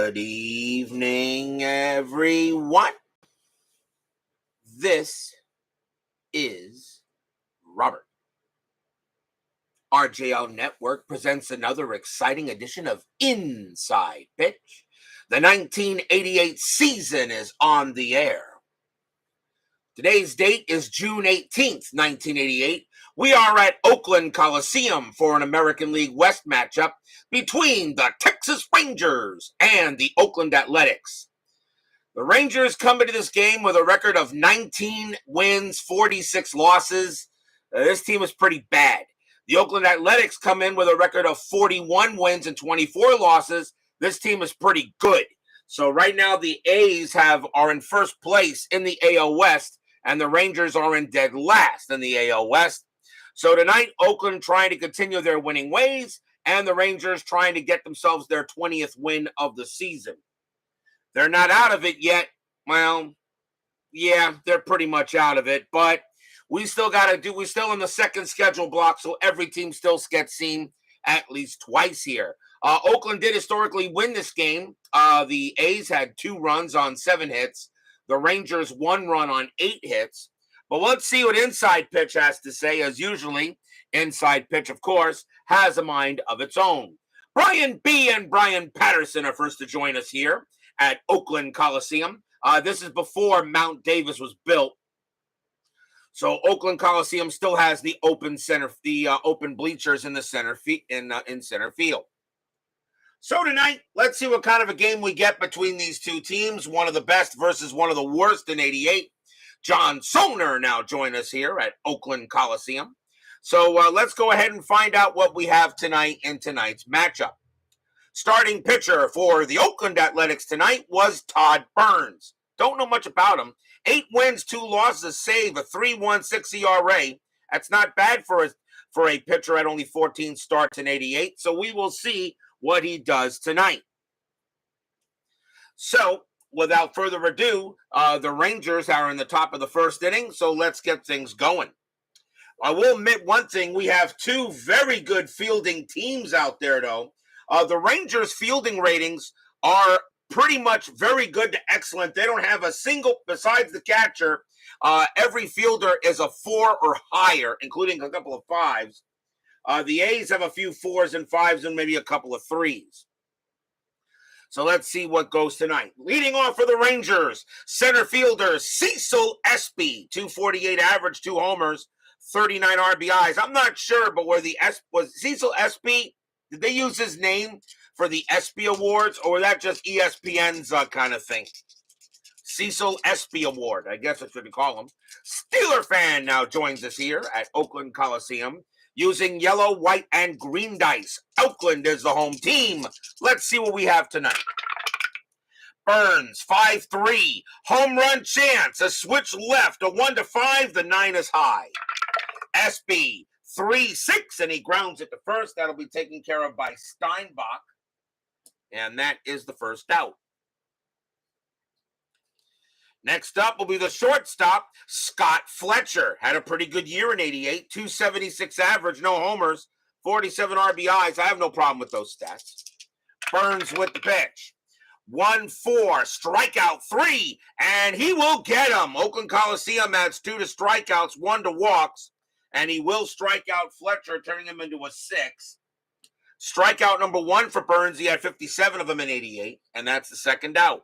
Good evening, everyone. This is Robert. RJL Network presents another exciting edition of Inside Pitch. The 1988 season is on the air. Today's date is June 18th, 1988. We are at Oakland Coliseum for an American League West matchup between the Texas Rangers and the Oakland Athletics. The Rangers come into this game with a record of 19 wins, 46 losses. This team is pretty bad. The Oakland Athletics come in with a record of 41 wins and 24 losses. This team is pretty good. So right now the A's are in first place in the AL West, and the Rangers are in dead last in the AL West. So tonight, Oakland trying to continue their winning ways, and the Rangers trying to get themselves their 20th win of the season. They're not out of it yet. Well, yeah, they're pretty much out of it, but we're still in the second schedule block, so every team still gets seen at least twice here. Oakland did historically win this game. The A's had 2 runs on 7 hits. The Rangers 1 run on 8 hits. But let's see what Inside Pitch has to say. As usually, Inside Pitch, of course, has a mind of its own. Brian B. and Brian Patterson are first to join us here at Oakland Coliseum. This is before Mount Davis was built. So Oakland Coliseum still has the open bleachers in the center field. So tonight, let's see what kind of a game we get between these two teams. One of the best versus one of the worst in 88. John Soner now join us here at Oakland Coliseum. So let's go ahead and find out what we have tonight in tonight's matchup. Starting pitcher for the Oakland Athletics tonight was Todd Burns. Don't know much about him. 8 wins, 2 losses, save a 3.16 ERA. That's not bad for a pitcher at only 14 starts in 88. So we will see what he does tonight. So, without further ado, the Rangers are in the top of the first inning, so let's get things going. I will admit one thing. We have 2 very good fielding teams out there, though. The Rangers' fielding ratings are pretty much very good to excellent. They don't have a single, besides the catcher, every fielder is a 4 or higher, including a couple of 5s. The A's have a few 4s and 5s and maybe a couple of 3s. So let's see what goes tonight. Leading off for the Rangers, center fielder Cecil Espy, 248 average, 2 homers, 39 RBIs. I'm not sure, but was Cecil Espy, did they use his name for the Espy Awards, or was that just ESPN's kind of thing? Cecil Espy Award, I guess that's what you call him. Steeler fan now joins us here at Oakland Coliseum using yellow, white, and green dice. Oakland is the home team. Let's see what we have tonight. Burns, 5-3. Home run chance. A switch left. A 1-5. The 9 is high. Espy, 3-6. And he grounds it to first. That'll be taken care of by Steinbach. And that is the first out. Next up will be the shortstop, Scott Fletcher. Had a pretty good year in 88. 276 average, no homers, 47 RBIs. I have no problem with those stats. Burns with the pitch. 1-4, strikeout 3, and he will get him. Oakland Coliseum adds 2 to strikeouts, 1 to walks, and he will strike out Fletcher, turning him into a 6. Strikeout number 1 for Burns. He had 57 of them in 88, and that's the second out.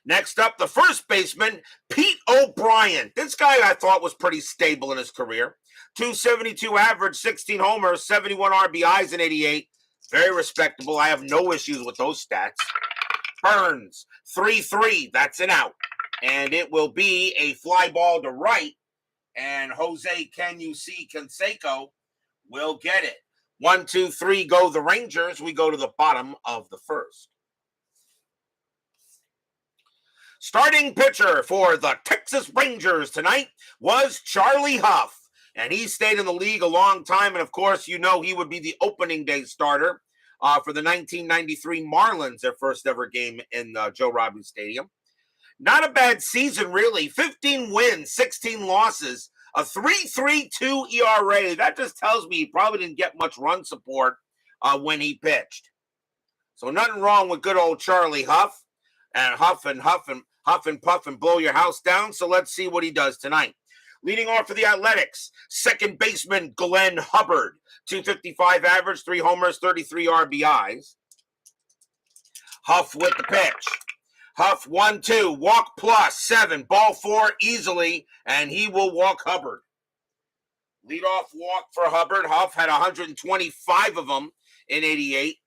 Next up, the first baseman, Pete O'Brien. This guy I thought was pretty stable in his career. 272 average, 16 homers, 71 RBIs in 88. Very respectable. I have no issues with those stats. Burns, 3-3. That's an out. And it will be a fly ball to right. And Jose Canseco will get it. 1, 2, 3 go the Rangers. We go to the bottom of the first. Starting pitcher for the Texas Rangers tonight was Charlie Hough, and he stayed in the league a long time, and of course, you know he would be the opening day starter for the 1993 Marlins, their first ever game in Joe Robbins Stadium. Not a bad season, really. 15 wins, 16 losses, a 3.32 ERA. That just tells me he probably didn't get much run support when he pitched. So nothing wrong with good old Charlie Hough. And huff and puff and blow your house down. So let's see what he does tonight. Leading off for the Athletics, second baseman Glenn Hubbard, 255 average, 3 homers, 33 RBIs. Hough with the pitch. Hough 1-2, walk plus 7, ball 4 easily, and he will walk Hubbard. Leadoff walk for Hubbard. Hough had 125 of them in 88.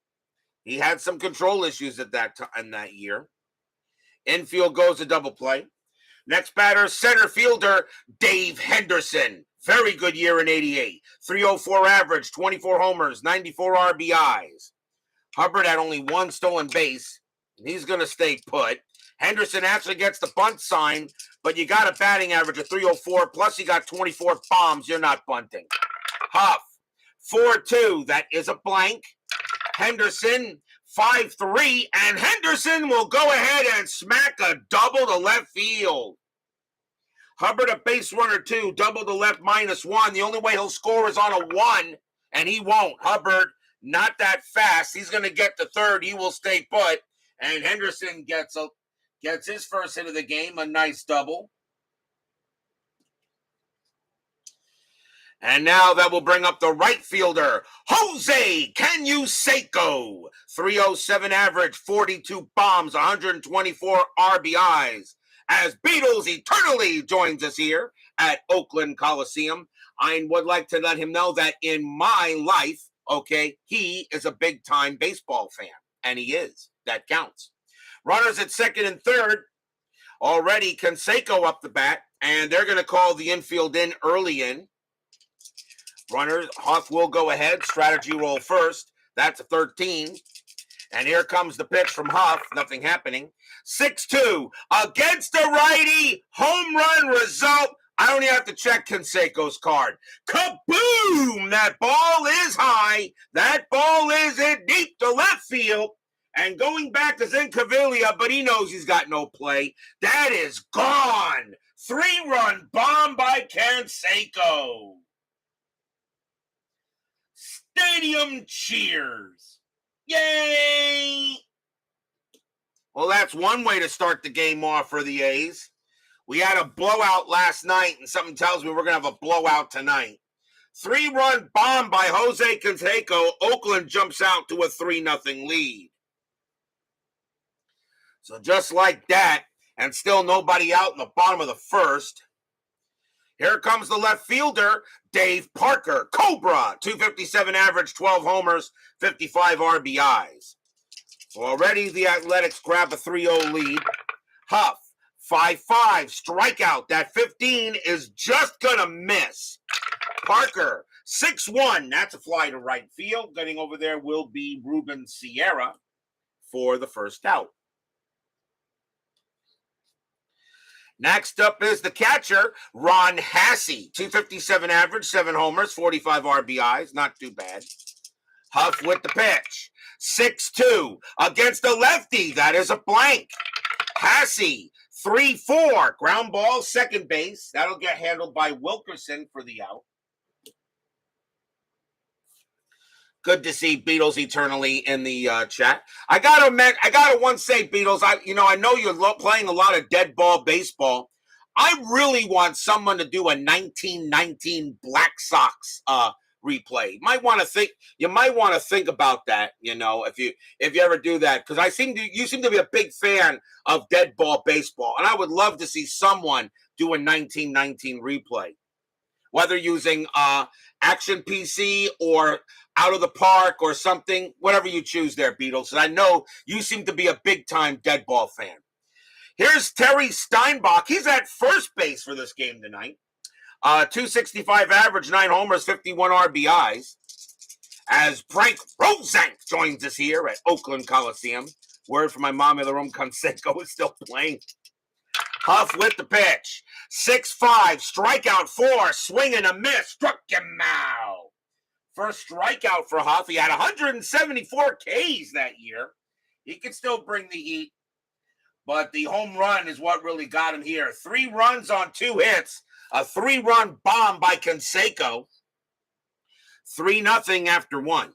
He had some control issues at that time in that year. Infield goes a double play. Next batter, center fielder Dave Henderson. Very good year in 88. 304 average, 24 homers, 94 RBIs. Hubbard had only 1 stolen base. He's going to stay put. Henderson actually gets the bunt sign, but you got a batting average of 304, plus you got 24 bombs. You're not bunting. Hough, 4-2. That is a blank. Henderson, 5-3, and Henderson will go ahead and smack a double to left field. Hubbard a base runner 2, double to left -1. The only way he'll score is on a 1, and he won't. Hubbard, not that fast. He's going to get to third. He will stay put, and Henderson gets his first hit of the game, a nice double. And now that will bring up the right fielder, Jose Canseco. 307 average, 42 bombs, 124 RBIs. As Beatles eternally joins us here at Oakland Coliseum, I would like to let him know that in my life, okay, he is a big-time baseball fan. And he is. That counts. Runners at second and third. Already Canseco up the bat, and they're going to call the infield in early in. Runners, Hough will go ahead. Strategy roll first. That's a 13. And here comes the pitch from Hough. Nothing happening. 6-2 against the righty. Home run result. I don't even have to check Canseco's card. Kaboom! That ball is high. That ball is in deep to left field. And going back is in Cavilla, but he knows he's got no play. That is gone. 3-run bomb by Canseco. Stadium cheers. Yay! Well, that's one way to start the game off for the A's. We had a blowout last night, and something tells me we're going to have a blowout tonight. 3-run bomb by Jose Canseco. Oakland jumps out to a 3-0 lead. So just like that, and still nobody out in the bottom of the first. Here comes the left fielder, Dave Parker. Cobra, 257 average, 12 homers, 55 RBIs. Already the Athletics grab a 3-0 lead. Hough, 5-5, strikeout. That 15 is just going to miss. Parker, 6-1. That's a fly to right field. Getting over there will be Ruben Sierra for the first out. Next up is the catcher, Ron Hassey. 257 average, 7 homers, 45 RBIs. Not too bad. Hough with the pitch. 6-2 against the lefty. That is a blank. Hassey, 3-4. Ground ball, second base. That'll get handled by Wilkerson for the out. Good to see Beatles eternally in the chat. I gotta once say, Beatles, I know you're playing a lot of dead ball baseball. I really want someone to do a 1919 Black Sox replay. You might want to think about that, if you ever do that, because you seem to be a big fan of dead ball baseball, and I would love to see someone do a 1919 replay, whether using Action PC or Out of the Park or something, whatever you choose there, Beatles. And I know you seem to be a big-time dead ball fan. Here's Terry Steinbach. He's at first base for this game tonight. 265 average, 9 homers, 51 RBIs. As Frank Rosank joins us here at Oakland Coliseum. Word from my mom in the room, Canseco is still playing. Hough with the pitch. 6-5, strikeout 4, swing and a miss, struck him out. First strikeout for Hough. He had 174 Ks that year. He could still bring the heat, but the home run is what really got him here. 3 runs on 2 hits, a 3-run bomb by Canseco. 3-0 after 1.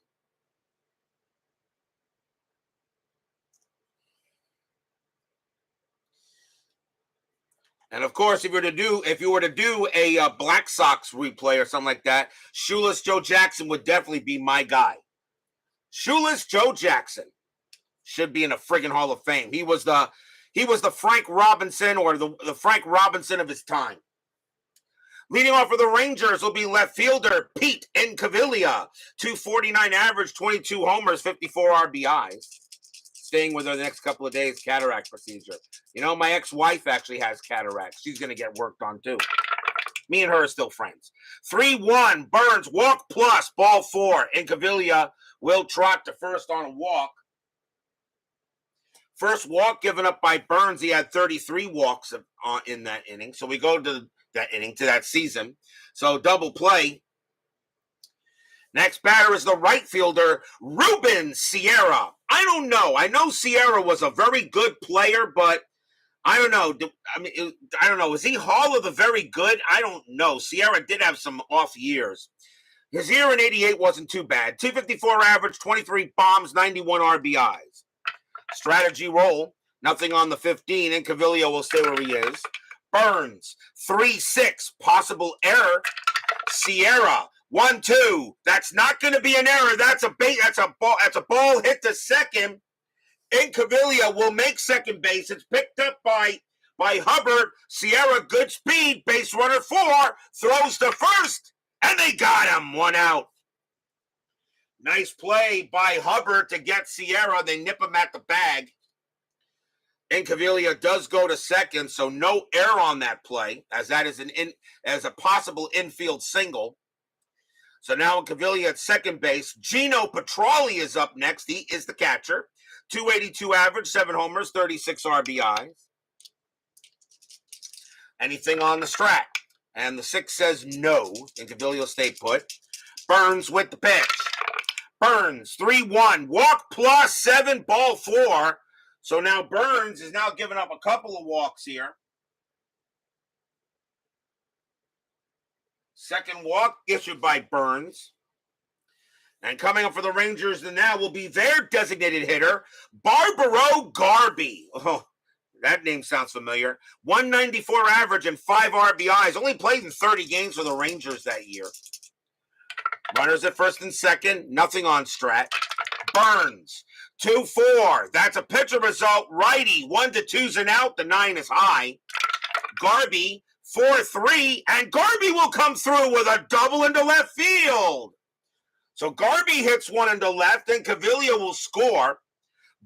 And of course, if you were to do a Black Sox replay or something like that, Shoeless Joe Jackson would definitely be my guy. Shoeless Joe Jackson should be in a friggin' Hall of Fame. He was the Frank Robinson, or the Frank Robinson of his time. Leading off for the Rangers will be left fielder Pete Incaviglia, 249 average, 22 homers, 54 RBIs. Staying with her the next couple of days, cataract procedure. You know, my ex-wife actually has cataracts. She's going to get worked on too. Me and her are still friends. 3-1, Burns, walk plus, ball 4. Incaviglia will trot to first on a walk. First walk given up by Burns. He had 33 walks in that inning. So we go to that inning, to that season. So double play. Next batter is the right fielder, Ruben Sierra. I don't know. I know Sierra was a very good player, but I don't know. I don't know. Is he Hall of the very good? I don't know. Sierra did have some off years. His year in 88 wasn't too bad. 254 average, 23 bombs, 91 RBIs. Strategy roll. Nothing on the 15. Incaviglia will stay where he is. Burns, 3-6. Possible error. Sierra, 1-2. That's not going to be an error. That's a ball. That's a ball hit to second. Incaviglia will make second base. It's picked up by Hubbard. Sierra, good speed. Base runner 4 throws to first, and they got him. 1 out. Nice play by Hubbard to get Sierra. They nip him at the bag. Incaviglia does go to second, so no error on that play, as that is as a possible infield single. So now Incaviglia at second base. Gino Petralli is up next. He is the catcher. 282 average, 7 homers, 36 RBIs. Anything on the strat? And the 6 says no. Incaviglia stay put. Burns with the pitch. Burns, 3-1. Walk plus 7, ball 4. So now Burns is now giving up a couple of walks here. Second walk issued by Burns. And coming up for the Rangers now will be their designated hitter, Barbaro Garby. Oh, that name sounds familiar. 194 average and 5 RBIs. Only played in 30 games for the Rangers that year. Runners at first and second. Nothing on strat. Burns, 2-4. That's a pitcher result. Righty, 1-2's an out. The 9 is high. Garby, 4-3. And Garby will come through with a double into left field. So Garby hits one into left, and Incaviglia will score.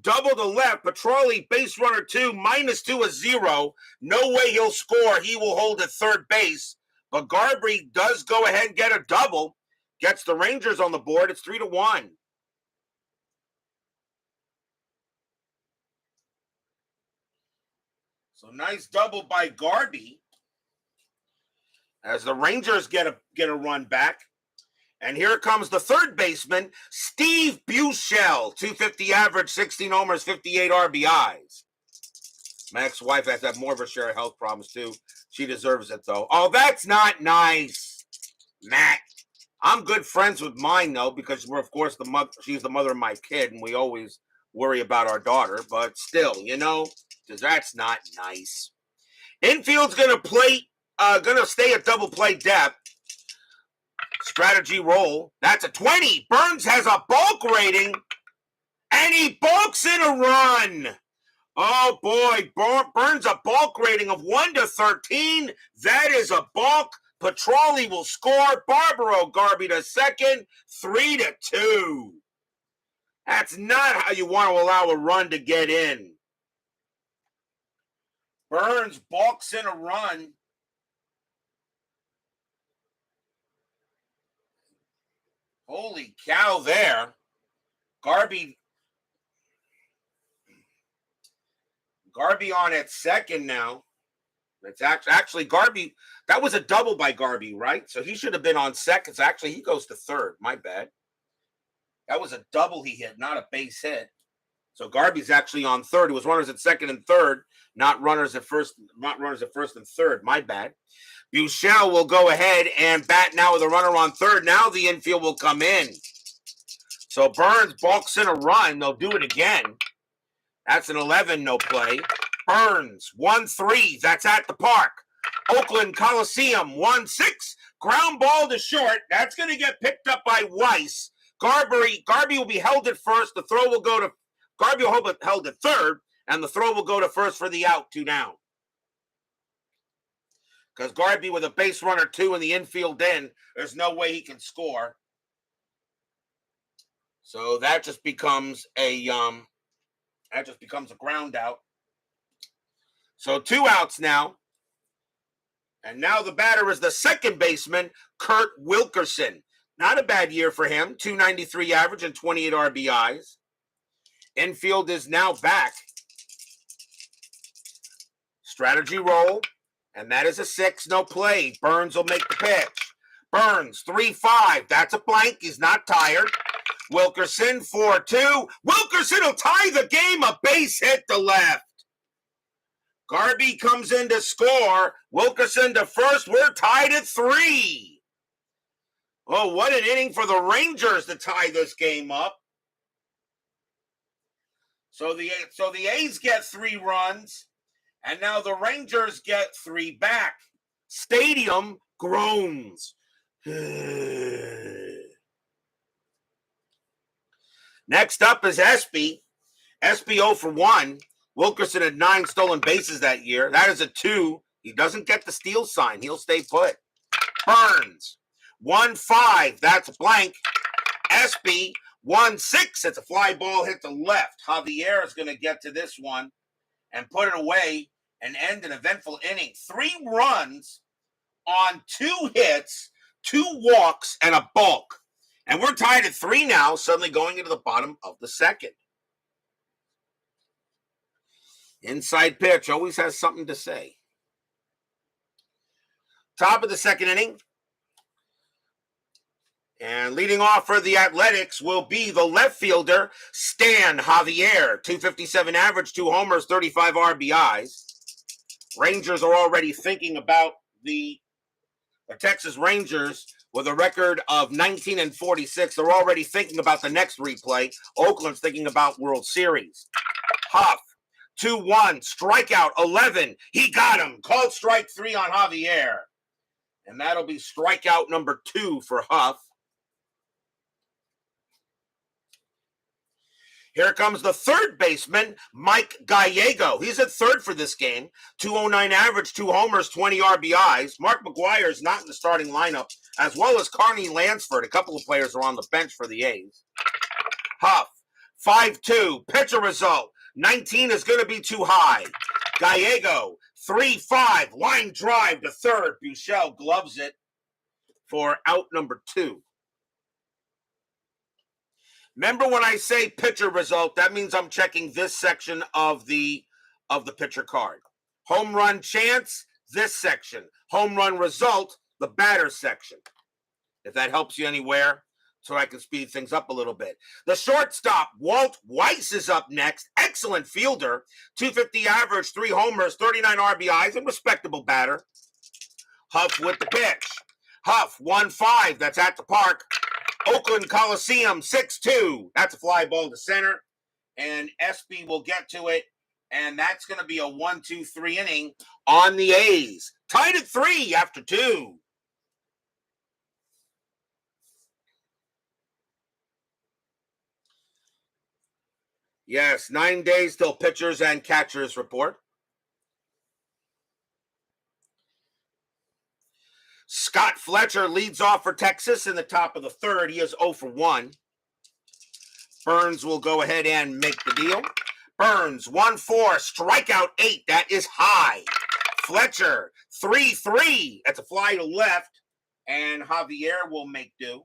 Double to left. Petralli, base runner 2, -2 is 0. No way he'll score. He will hold at third base. But Garby does go ahead and get a double. Gets the Rangers on the board. It's 3-1. So nice double by Garby as the Rangers get a run back. And here comes the third baseman, Steve Buechele, 250 average, 16 homers, 58 RBIs. My ex-wife has had more of her share of health problems too. She deserves it though. Oh, that's not nice, Matt. I'm good friends with mine though, because we're of course the mother. She's the mother of my kid, and we always worry about our daughter. But still, you know, that's not nice. Infield's gonna stay at double play depth. Strategy roll. That's a 20. Burns has a bulk rating, and he bulks in a run. Oh boy, Burns a bulk rating of 1-13. That is a bulk. Petralli will score. Barbaro Garby to second. 3-2. That's not how you want to allow a run to get in. Burns bulks in a run. Holy cow there. Garby on at second now. It's actually Garby. That was a double by Garby, right? So he should have been on second. Actually, he goes to third. My bad. That was a double he hit, not a base hit. So Garby's actually on third. It was runners at second and third, not runners at first and third. My bad. Buechele will go ahead and bat now with a runner on third. Now the infield will come in. So Burns balks in a run. They'll do it again. That's an 11 no play. Burns, 1-3. That's at the park. Oakland Coliseum, 1-6. Ground ball to short. That's going to get picked up by Weiss. Garby will be held at first. The throw will go to Garby will be held at third, and the throw will go to first for the out, 2 down. Because Garby with a base runner 2 in the infield end, there's no way he can score. So that just becomes a ground out. So 2 outs now. And now the batter is the second baseman, Kurt Wilkerson. Not a bad year for him. 293 average and 28 RBIs. Infield is now back. Strategy roll. And that is a 6, no play. Burns will make the pitch. Burns, 3-5. That's a blank. He's not tired. Wilkerson, 4-2. Wilkerson will tie the game. A base hit to left. Garby comes in to score. Wilkerson to first. We're tied at 3. Oh, what an inning for the Rangers to tie this game up. So the A's get 3 runs, and now the Rangers get 3 back. Stadium groans. Next up is Espy. Espy 0 for 1. Wilkerson had 9 stolen bases that year. That is a 2. He doesn't get the steal sign. He'll stay put. Burns, 1-5. That's blank. Espy, 1-6. It's a fly ball hit to left. Javier is going to get to this one and put it away and end an eventful inning. 3 runs on 2 hits, 2 walks, and a balk. And we're tied at 3 now, suddenly going into the bottom of the second. Inside pitch always has something to say. Top of the second inning. And leading off for the Athletics will be the left fielder, Stan Javier. 257 average, 2 homers, 35 RBIs. Rangers are already thinking about the Texas Rangers with a record of 19-46. They're already thinking about the next replay. Oakland's thinking about World Series. Hough, 2-1, strikeout 11. He got him. Called strike 3 on Javier. And that'll be strikeout number 2 for Hough. Here comes the third baseman, Mike Gallego. He's at third for this game. 209 average, 2 homers, 20 RBIs. Mark McGuire's not in the starting lineup, as well as Carney Lansford. A couple of players are on the bench for the A's. Hough, 5-2. Pitcher result. 19 is going to be too high. Gallego, 3-5. Line drive to third. Buechele gloves it for out number 2. Remember when I say pitcher result, that means I'm checking this section of the pitcher card. Home run chance, this section. Home run result, the batter section. If that helps you anywhere, so I can speed things up a little bit. The shortstop, Walt Weiss, is up next. Excellent fielder. 250 average, 3 homers, 39 RBIs, and respectable batter. Hough with the pitch. Hough, 1-5. That's at the park. Oakland Coliseum, 6-2. That's a fly ball to center. And Espy will get to it. And that's going to be a 1-2-3 inning on the A's. Tied at 3 after 2. Yes, 9 days till pitchers and catchers report. Scott Fletcher leads off for Texas in the top of the third. He is 0 for 1. Burns will go ahead and make the deal. Burns, 1-4, strikeout 8. That is high. Fletcher, 3-3. That's a fly to left. And Javier will make do.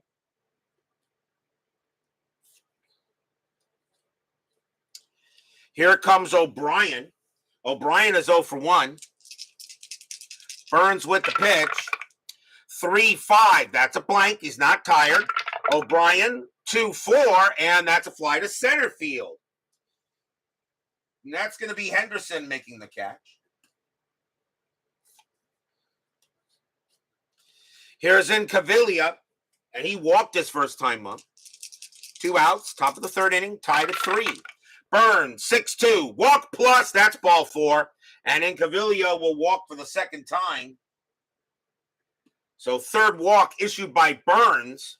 Here comes O'Brien. O'Brien is 0 for 1. Burns with the pitch. 3-5. That's a blank. He's not tired. O'Brien, 2-4, and that's a fly to center field. And that's going to be Henderson making the catch. Here's in Cavilla, and he walked his first time up. 2 outs, top of the third inning, tied at 3. Burns, 6-2. Walk plus, that's ball 4. And Incaviglia will walk for the second time. So third walk issued by Burns.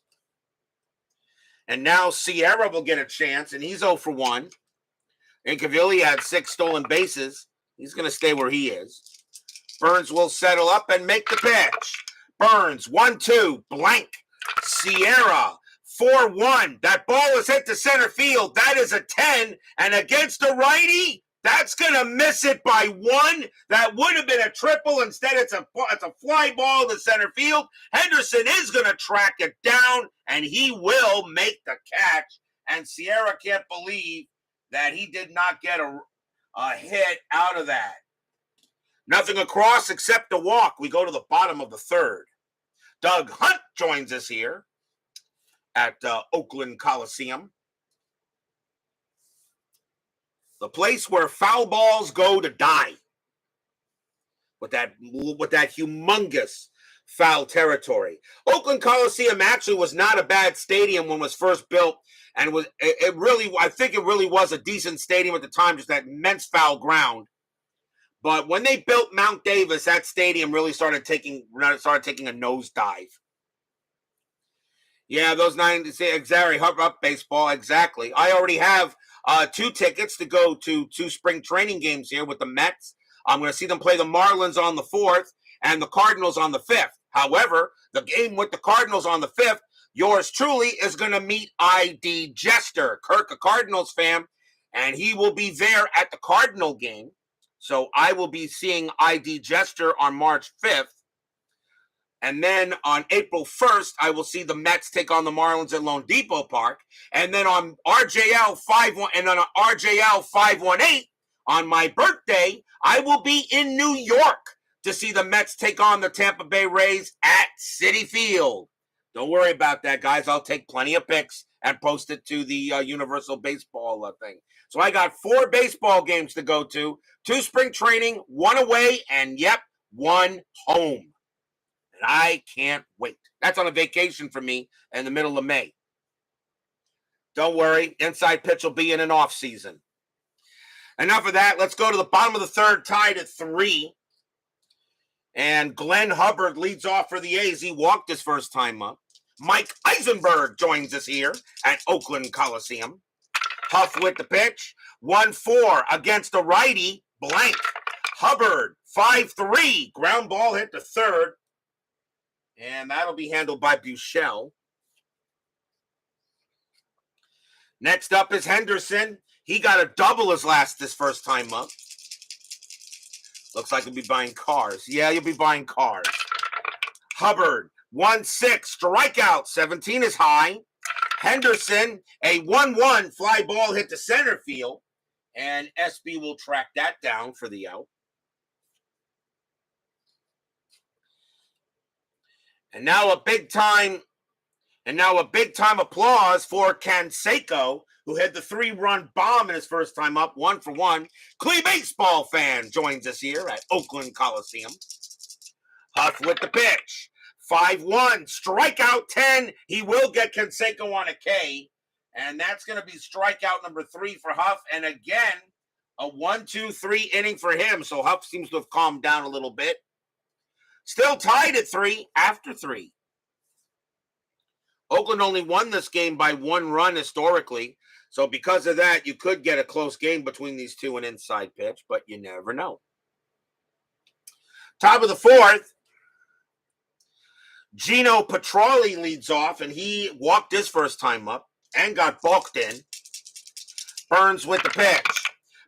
And now Sierra will get a chance, and he's 0 for 1. Incaviglia had 6 stolen bases. He's going to stay where he is. Burns will settle up and make the pitch. Burns, 1-2, blank. Sierra, 4-1. That ball is hit to center field. That is a 10. And against a righty, that's going to miss it by 1. That would have been a triple. Instead, it's a fly ball to center field. Henderson is going to track it down, and he will make the catch. And Sierra can't believe that he did not get a hit out of that. Nothing across except a walk. We go to the bottom of the third. Doug Hunt joins us here at Oakland Coliseum. The place where foul balls go to die. With that humongous foul territory. Oakland Coliseum actually was not a bad stadium when it was first built, and I think it really was a decent stadium at the time, just that immense foul ground. But when they built Mount Davis, that stadium really started taking a nosedive. Yeah, those 90s, exactly, up baseball, exactly. I already have 2 tickets to go to 2 spring training games here with the Mets. I'm going to see them play the Marlins on the 4th and the Cardinals on the 5th. However, the game with the Cardinals on the 5th, yours truly is going to meet ID Jester, Kirk, a Cardinals fan, and he will be there at the Cardinal game. So I will be seeing ID Jester on March 5th. And then on April 1st, I will see the Mets take on the Marlins at Lone Depot Park. And then on RJL 518, on my birthday, I will be in New York to see the Mets take on the Tampa Bay Rays at Citi Field. Don't worry about that, guys. I'll take plenty of pics and post it to the Universal Baseball thing. So I got 4 baseball games to go to, 2 spring training, 1 away, and 1 home. And I can't wait. That's on a vacation for me in the middle of May. Don't worry, Inside Pitch will be in an off season. Enough of that. Let's go to the bottom of the third, tied at 3. And Glenn Hubbard leads off for the A's. He walked his first time up. Mike Eisenberg joins us here at Oakland Coliseum. Hough with the pitch. 1-4 against a righty, blank. Hubbard, 5-3. Ground ball hit to third. And that'll be handled by Buechel. Next up is Henderson. He got a double this first time up. Looks like he'll be buying cars. Yeah, you'll be buying cars. Hubbard, 1-6, strikeout, 17 is high. Henderson, a 1-1 fly ball hit to center field. And SB will track that down for the out. And now a big time applause for Canseco, who had the 3-run bomb in his first time up, 1 for 1. Clee baseball fan joins us here at Oakland Coliseum. Hough with the pitch. 5-1, strikeout 10. He will get Canseco on a K. And that's going to be strikeout number 3 for Hough. And again, a 1-2-3 inning for him. So Hough seems to have calmed down a little bit. Still tied at 3 after 3. Oakland only won this game by 1 run historically. So because of that, you could get a close game between these two in Inside Pitch, but you never know. Top of the 4th, Gino Petralli leads off, and he walked his first time up and got balked in. Burns with the pitch.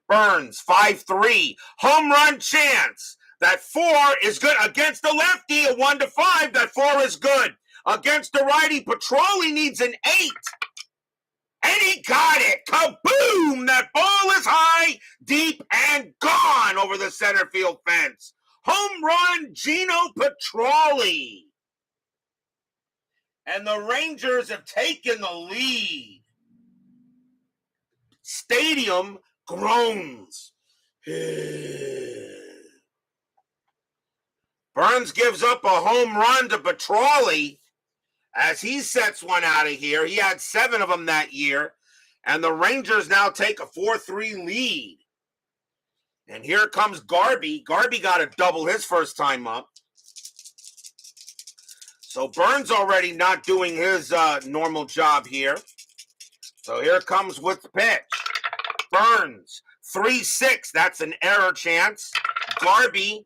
Burns, 5-3. Home run chance. That 4 is good against the lefty, a 1-5. That 4 is good. Against the righty, Petralli needs an 8. And he got it. Kaboom! That ball is high, deep, and gone over the center field fence. Home run, Gino Petralli. And the Rangers have taken the lead. Stadium groans. Burns gives up a home run to Petralli as he sets one out of here. He had 7 of them that year. And the Rangers now take a 4-3 lead. And here comes Garby. Garby got a double his first time up. So Burns already not doing his normal job here. So here comes with the pitch. Burns, 3-6. That's an error chance. Garby,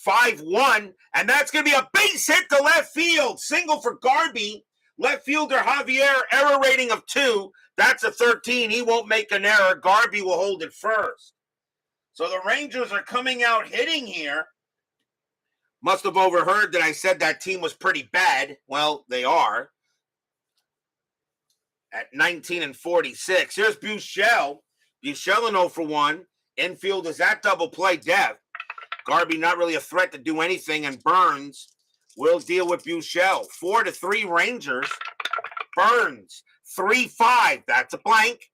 5-1. And that's going to be a base hit to left field. Single for Garby. Left fielder Javier, error rating of 2. That's a 13. He won't make an error. Garby will hold it first. So the Rangers are coming out hitting here. Must have overheard that I said that team was pretty bad. Well, they are. At 19-46. Here's Buechele. Buechele in 0-for-1. Infield is at double play depth. Garby not really a threat to do anything, and Burns will deal with Buechele. 4-3 Rangers. Burns, 3-5. That's a blank.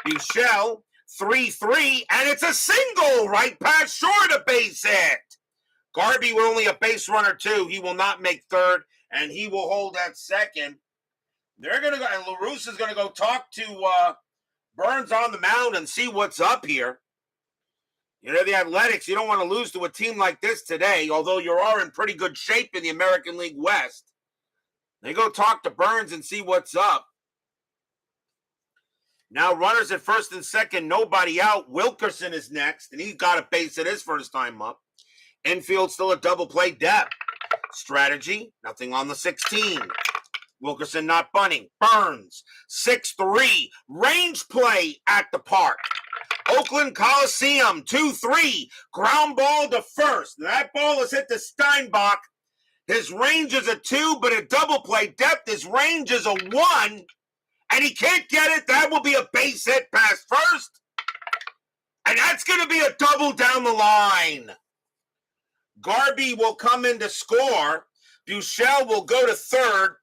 Buechele, 3-3, and it's a single right past short, a base hit. Garby with only a base runner, too. He will not make third, and he will hold at second. They're going to go, and LaRusse is going to go talk to Burns on the mound and see what's up here. You know, the Athletics, you don't want to lose to a team like this today, although you are in pretty good shape in the American League West. They go talk to Burns and see what's up. Now runners at first and second, nobody out. Wilkerson is next, and he got a base at his first time up. Infield still a double play depth. Strategy, nothing on the 16. Wilkerson not bunting. Burns, 6-3. Range play at the park. Oakland Coliseum, 2-3. Ground ball to first. That ball is hit to Steinbach. His range is a 2, but a double play depth, his range is a 1. And he can't get it. That will be a base hit past first. And that's going to be a double down the line. Garby will come in to score. Buechele will go to third.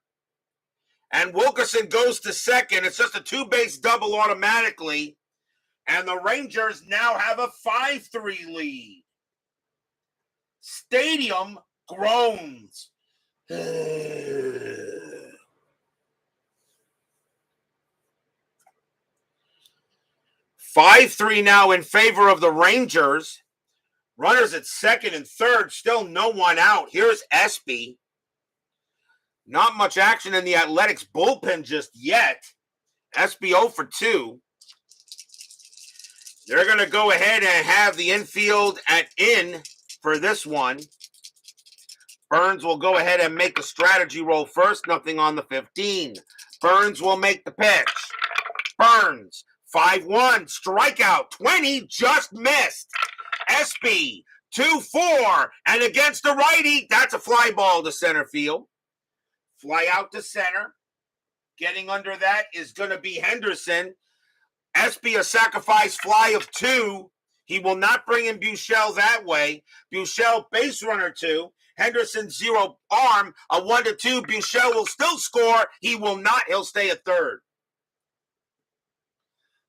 And Wilkerson goes to second. It's just a 2-base double automatically. And the Rangers now have a 5-3 lead. Stadium groans. 5-3 now in favor of the Rangers. Runners at second and third, still no one out. Here's Espy. Not much action in the Athletics bullpen just yet. Espy 0-for-2. They're going to go ahead and have the infield at in for this one. Burns will go ahead and make a strategy roll first. Nothing on the 15. Burns will make the pitch. Burns, 5-1, strikeout, 20, just missed. Espy, 2-4, and against the righty, that's a fly ball to center field. Fly out to center. Getting under that is going to be Henderson. Espy a sacrifice fly of 2. He will not bring in Buechele that way. Buechele base runner 2. Henderson 0 arm, a 1-2. Buechele will still score. He will not. He'll stay at third.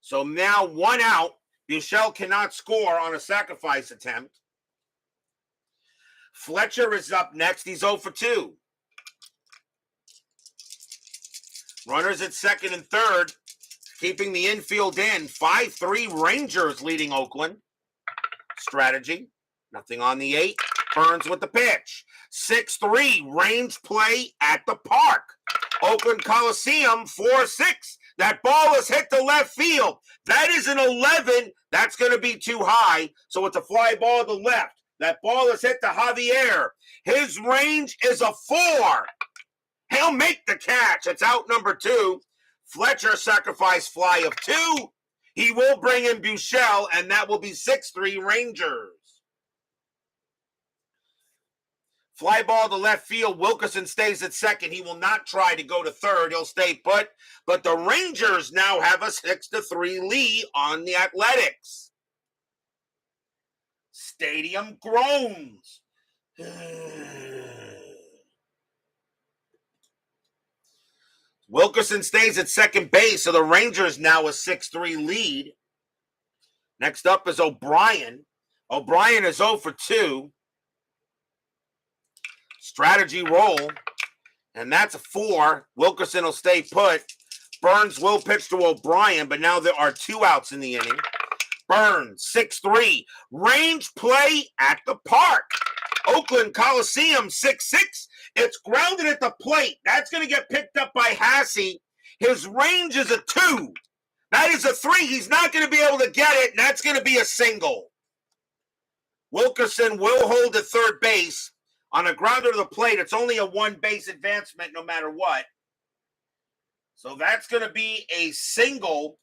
So now 1 out. Buechele cannot score on a sacrifice attempt. Fletcher is up next. He's 0-for-2. Runners at second and third, keeping the infield in. 5-3 Rangers leading Oakland. Strategy, nothing on the 8. Burns with the pitch. 6-3 range play at the park. Oakland Coliseum, 4-6. That ball is hit to left field. That is an 11. That's going to be too high. So it's a fly ball to left. That ball is hit to Javier. His range is a 4. He'll make the catch. It's out number 2. Fletcher sacrifice fly of 2. He will bring in Buechele, and that will be 6-3 Rangers. Fly ball to left field. Wilkerson stays at second. He will not try to go to third. He'll stay put. But the Rangers now have a 6-3 lead on the Athletics. Stadium groans. Wilkerson stays at second base, so the Rangers now a 6-3 lead. Next up is O'Brien. O'Brien is 0-for-2. Strategy roll, and that's a 4. Wilkerson will stay put. Burns will pitch to O'Brien, but now there are 2 outs in the inning. Burns, 6-3. Range play at the park. Oakland Coliseum, 6-6. It's grounded at the plate. That's going to get picked up by Hough. His range is a 2. That is a 3. He's not going to be able to get it, and that's going to be a single. Wilkerson will hold at third base. On a grounder to the plate, it's only a 1-base advancement no matter what. So that's going to be a single,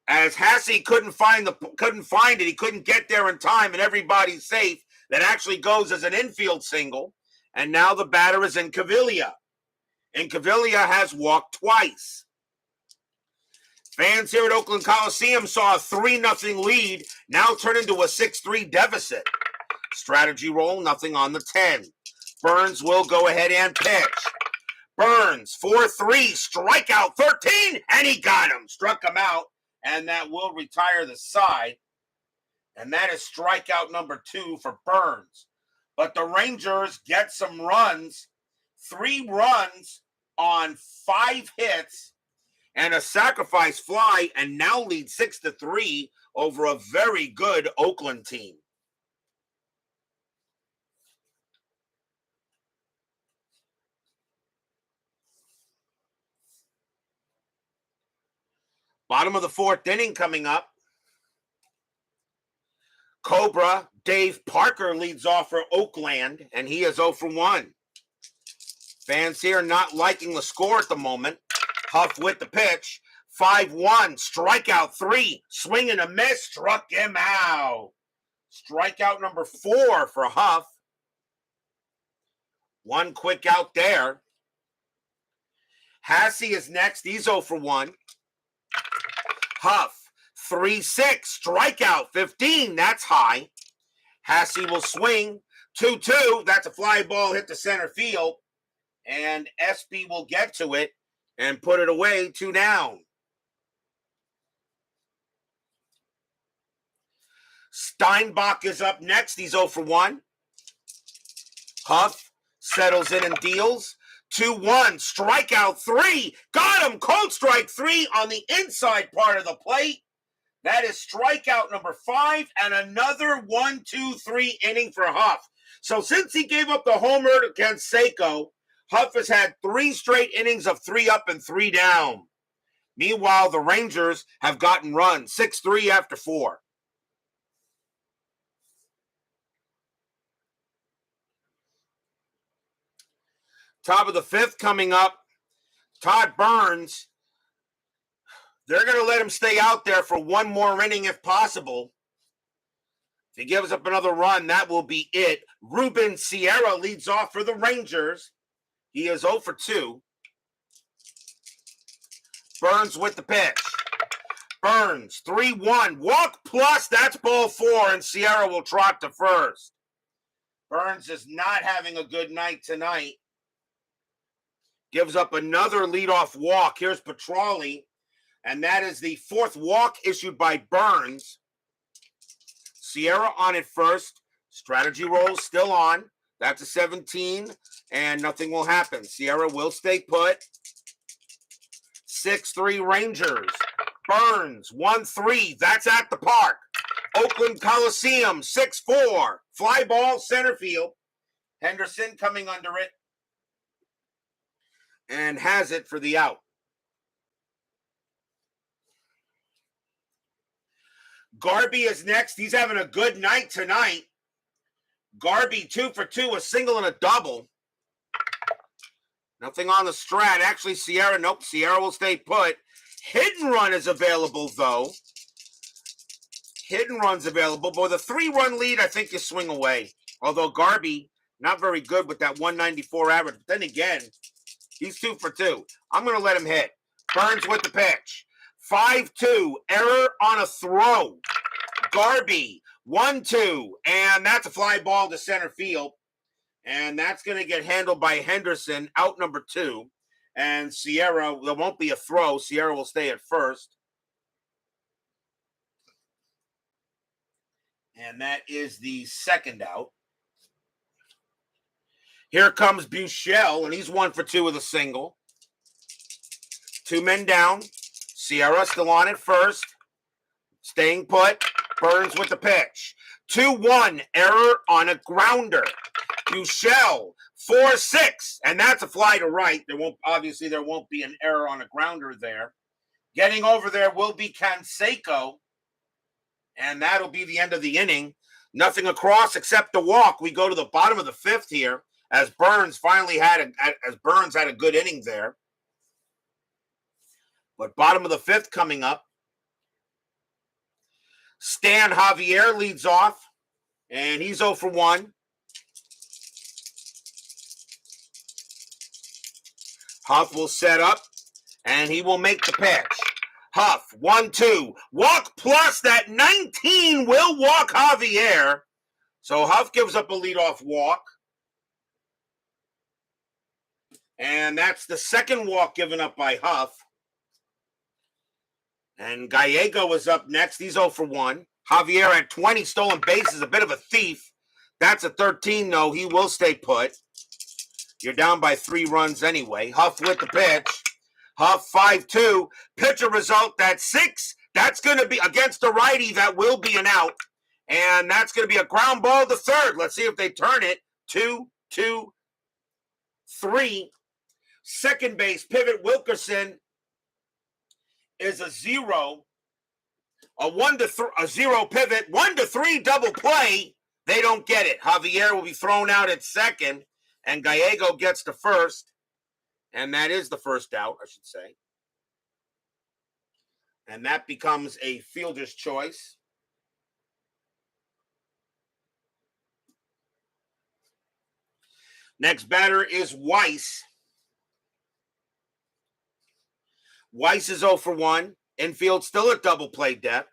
as Hough couldn't find it. He couldn't get there in time, and everybody's safe. That actually goes as an infield single. And now the batter is Incaviglia. Incaviglia has walked twice. Fans here at Oakland Coliseum saw a 3-0 lead, now turn into a 6-3 deficit. Strategy roll, nothing on the 10. Burns will go ahead and pitch. Burns, 4-3, strikeout 13, and he got him. Struck him out, and that will retire the side. And that is strikeout number 2 for Burns. But the Rangers get some runs, 3 runs on 5 hits, and a sacrifice fly, and now lead 6-3 over a very good Oakland team. Bottom of the 4th inning coming up. Cobra Dave Parker leads off for Oakland, and he is 0-1. Fans here not liking the score at the moment. Hough with the pitch. 5-1, strikeout 3, swing and a miss, struck him out. Strikeout number 4 for Hough. 1 quick out there. Hough is next. He's 0-1. Hough, 3-6, strikeout 15. That's high. Hough will swing. 2-2. That's a fly ball hit to center field. And SB will get to it and put it away, 2 down. Steinbach is up next. He's 0-1. Hough settles in and deals. 2-1, strikeout 3. Got him. Cold strike 3 on the inside part of the plate. That is strikeout number 5 and another 1-2-3 inning for Hough. So since he gave up the homer against Seiko, Hough has had 3 straight innings of 3 up and 3 down. Meanwhile, the Rangers have gotten runs, 6-3 after 4. Top of the 5th coming up. Todd Burns. They're going to let him stay out there for 1 more inning if possible. If he gives up another run, that will be it. Ruben Sierra leads off for the Rangers. He is 0-2. Burns with the pitch. Burns, 3-1. Walk plus, that's ball 4, and Sierra will trot to first. Burns is not having a good night tonight. Gives up another leadoff walk. Here's Petralli, and that is the 4th walk issued by Burns. Sierra on it first. Strategy roll still on. That's a 17, and nothing will happen. Sierra will stay put. 6-3 Rangers. Burns, 1-3. That's at the park. Oakland Coliseum, 6-4. Fly ball, center field. Henderson coming under it. And has it for the out. Garby is next. He's having a good night tonight. Garby 2-for-2, a single and a double. Nothing on the strat. Actually, Sierra, nope, Sierra will stay put. Hidden run is available, though. Hidden run's available. But with a 3-run lead, I think you swing away. Although Garby, not very good with that 194 average. But then again, he's 2-for-2. I'm going to let him hit. Burns with the pitch. 5-2. Error on a throw. Garby, 1-2. And that's a fly ball to center field. And that's going to get handled by Henderson, out number 2. And Sierra, there won't be a throw. Sierra will stay at first. And that is the second out. Here comes Buechele, and he's 1-for-2 with a single. 2 men down. Sierra still on at first. Staying put. Burns with the pitch. 2-1. Error on a grounder. Michelle, 4-6. And that's a fly to right. There won't be an error on a grounder there. Getting over there will be Canseco. And that'll be the end of the inning. Nothing across except the walk. We go to the bottom of the 5th here as Burns had a good inning there. But bottom of the 5th coming up. Stan Javier leads off, and he's 0 for 1. Hough will set up, and he will make the pitch. Hough, 1-2. Walk plus that 19 will walk Javier. So Hough gives up a leadoff walk. And that's the second walk given up by Hough. And Gallego is up next. He's 0 for 1. Javier at 20 stolen bases, a bit of a thief. That's a 13, though. He will stay put. You're down by 3 runs anyway. Hough with the pitch. Hough 5-2. Pitcher result, that's 6. That's going to be against the righty. That will be an out. And that's going to be a ground ball to third. Let's see if they turn it. 2-2-3. Second base, pivot Wilkerson is a 0. A 0 pivot, 1-3 double play. They don't get it. Javier will be thrown out at second, and Gallego gets to first. And that is the first out, I should say. And that becomes a fielder's choice. Next batter is Weiss. Weiss is 0 for 1. Infield still at double play depth.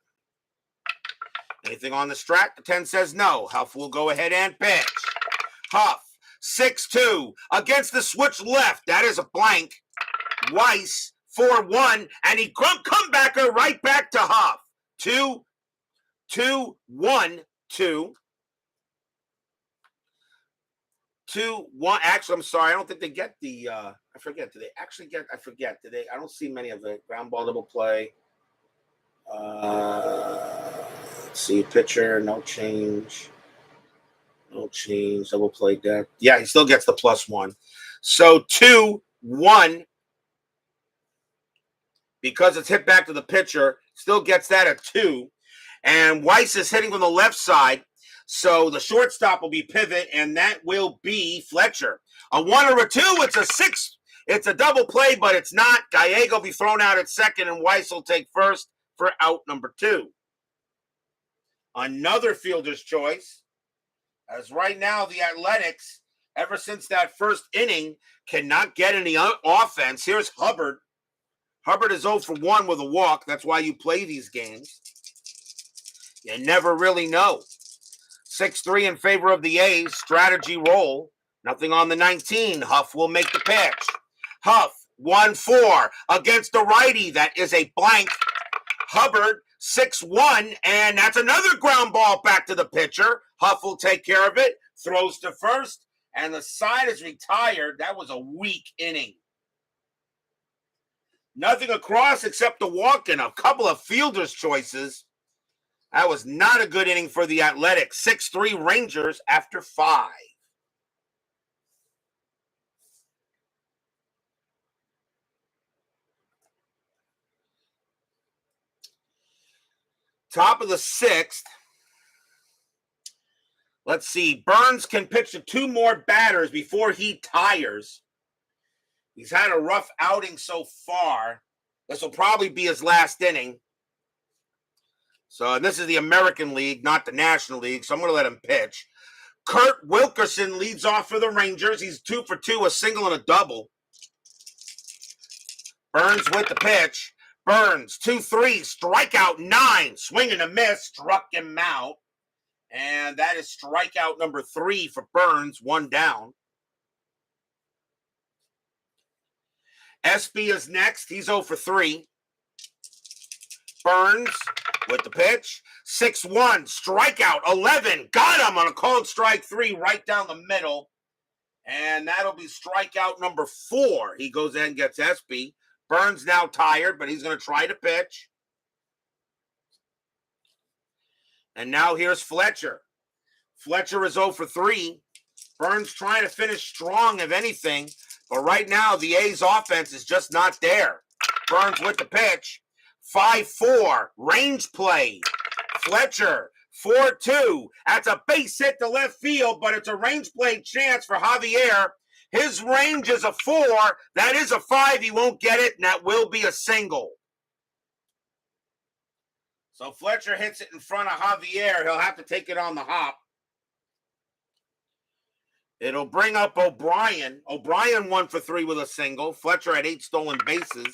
Anything on the strat? The 10 says no. Hough will go ahead and pitch. Hough, 6-2. Against the switch left. That is a blank. Weiss, 4-1. And he comebacker right back to Hough. 2-1-2. 2-1. Actually, I'm sorry. I don't think they get the I forget. Do they actually get? I forget. Do they? I don't see many of it. Ground ball, double play. Let's see. Pitcher, no change. No change. Double play depth. Yeah, he still gets the +1. So 2-1. Because it's hit back to the pitcher, still gets that at 2. And Weiss is hitting from the left side. So the shortstop will be pivot, and that will be Fletcher. A 1 or a 2, it's a 6. It's a double play, but it's not. Gallego will be thrown out at second, and Weiss will take first for out number 2. Another fielder's choice. As right now, the Athletics, ever since that first inning, cannot get any offense. Here's Hubbard. Hubbard is 0 for 1 with a walk. That's why you play these games. You never really know. 6-3 in favor of the A's. Strategy roll. Nothing on the 19. Hough will make the pitch. Hough, 1-4 against the righty. That is a blank. Hubbard, 6-1, and that's another ground ball back to the pitcher. Hough will take care of it. Throws to first, and the side is retired. That was a weak inning. Nothing across except the walk and a couple of fielder's choices. That was not a good inning for the Athletics. 6-3 Rangers after 5. Top of the 6th. Let's see. Burns can pitch to 2 more batters before he tires. He's had a rough outing so far. This will probably be his last inning. So this is the American League, not the National League, so I'm going to let him pitch. Kurt Wilkerson leads off for the Rangers. He's 2 for 2, a single and a double. Burns with the pitch. Burns, 2-3, strikeout 9. Swing and a miss, struck him out. And that is strikeout number 3 for Burns, 1 down. Espy is next. He's 0 for 3. Burns with the pitch. 6-1, strikeout 11. Got him on a called strike 3 right down the middle. And that'll be strikeout number 4. He goes in and gets Espy. Burns now tired, but he's going to try to pitch. And now here's Fletcher. Fletcher is 0 for 3. Burns trying to finish strong, if anything. But right now, the A's offense is just not there. Burns with the pitch. 5-4. Range play. Fletcher. 4-2. That's a base hit to left field, but it's a range play chance for Javier. His range is a 4. That is a 5. He won't get it, and that will be a single. So Fletcher hits it in front of Javier. He'll have to take it on the hop. It'll bring up O'Brien. O'Brien 1 for 3 with a single. Fletcher had 8 stolen bases.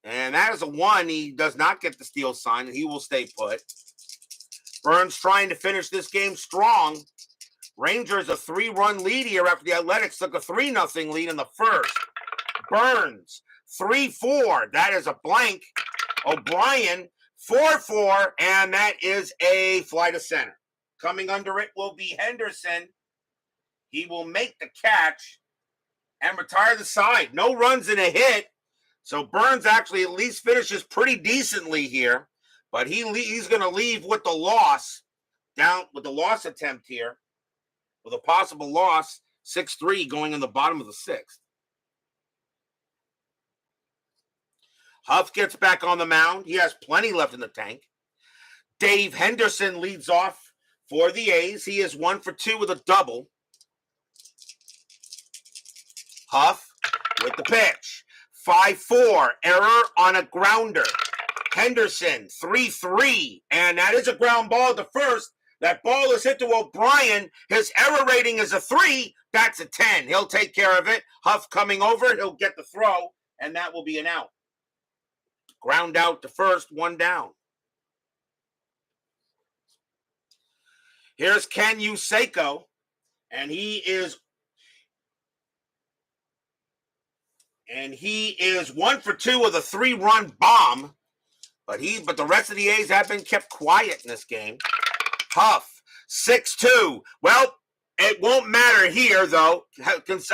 And that is a 1. He does not get the steal sign, and he will stay put. Burns trying to finish this game strong. Rangers a 3-run lead here after the Athletics took a 3-0 lead in the first. Burns 3-4. That is a blank. O'Brien 4-4, and that is a fly to center. Coming under it will be Henderson. He will make the catch and retire the side. No runs and a hit. So Burns actually at least finishes pretty decently here. But he's going to leave with the loss, down with the loss attempt here, with a possible loss, 6-3 going in the bottom of the 6th. Hough gets back on the mound. He has plenty left in the tank. Dave Henderson leads off for the A's. He is 1 for 2 with a double. Hough with the pitch. 5-4. Error on a grounder. Henderson, 3-3. And that is a ground ball to first. That ball is hit to O'Brien. His error rating is a 3. That's a 10. He'll take care of it. Hough coming over. He'll get the throw. And that will be an out. Ground out to first. 1 down. Here's Ken Useko. And he is 1 for 2 with a 3-run bomb. But the rest of the A's have been kept quiet in this game. Hough, 6-2. Well, it won't matter here, though.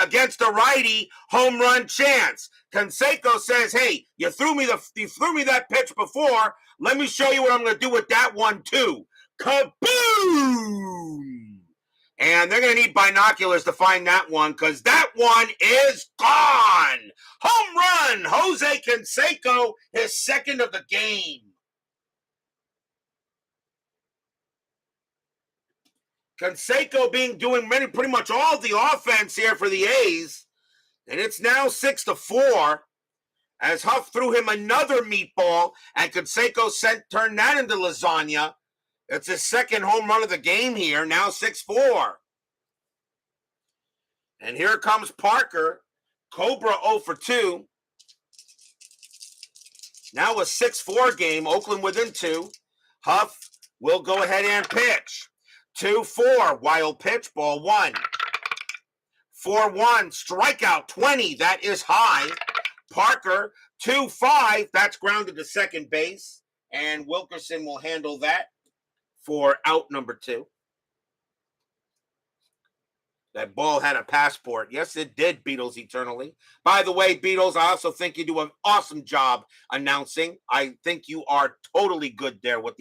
Against a righty, home run chance. Canseco says, hey, you threw me that pitch before. Let me show you what I'm going to do with that one, too. Kaboom! And they're going to need binoculars to find that one because that one is gone. Home run, Jose Canseco, his second of the game. Canseco doing pretty much all the offense here for the A's. And it's now 6-4 as Hough threw him another meatball and Canseco turned that into lasagna. It's his second home run of the game here, now 6-4. And here comes Parker. Cobra 0 for 2. Now a 6-4 game, Oakland within 2. Hough will go ahead and pitch. 2-4, wild pitch, ball 1. 4-1, strikeout 20, that is high. Parker, 2-5, that's grounded to second base. And Wilkerson will handle that for out number 2. That ball had a passport. Yes, it did, Beatles Eternally. By the way, Beatles, I also think you do an awesome job announcing. I think you are totally good there with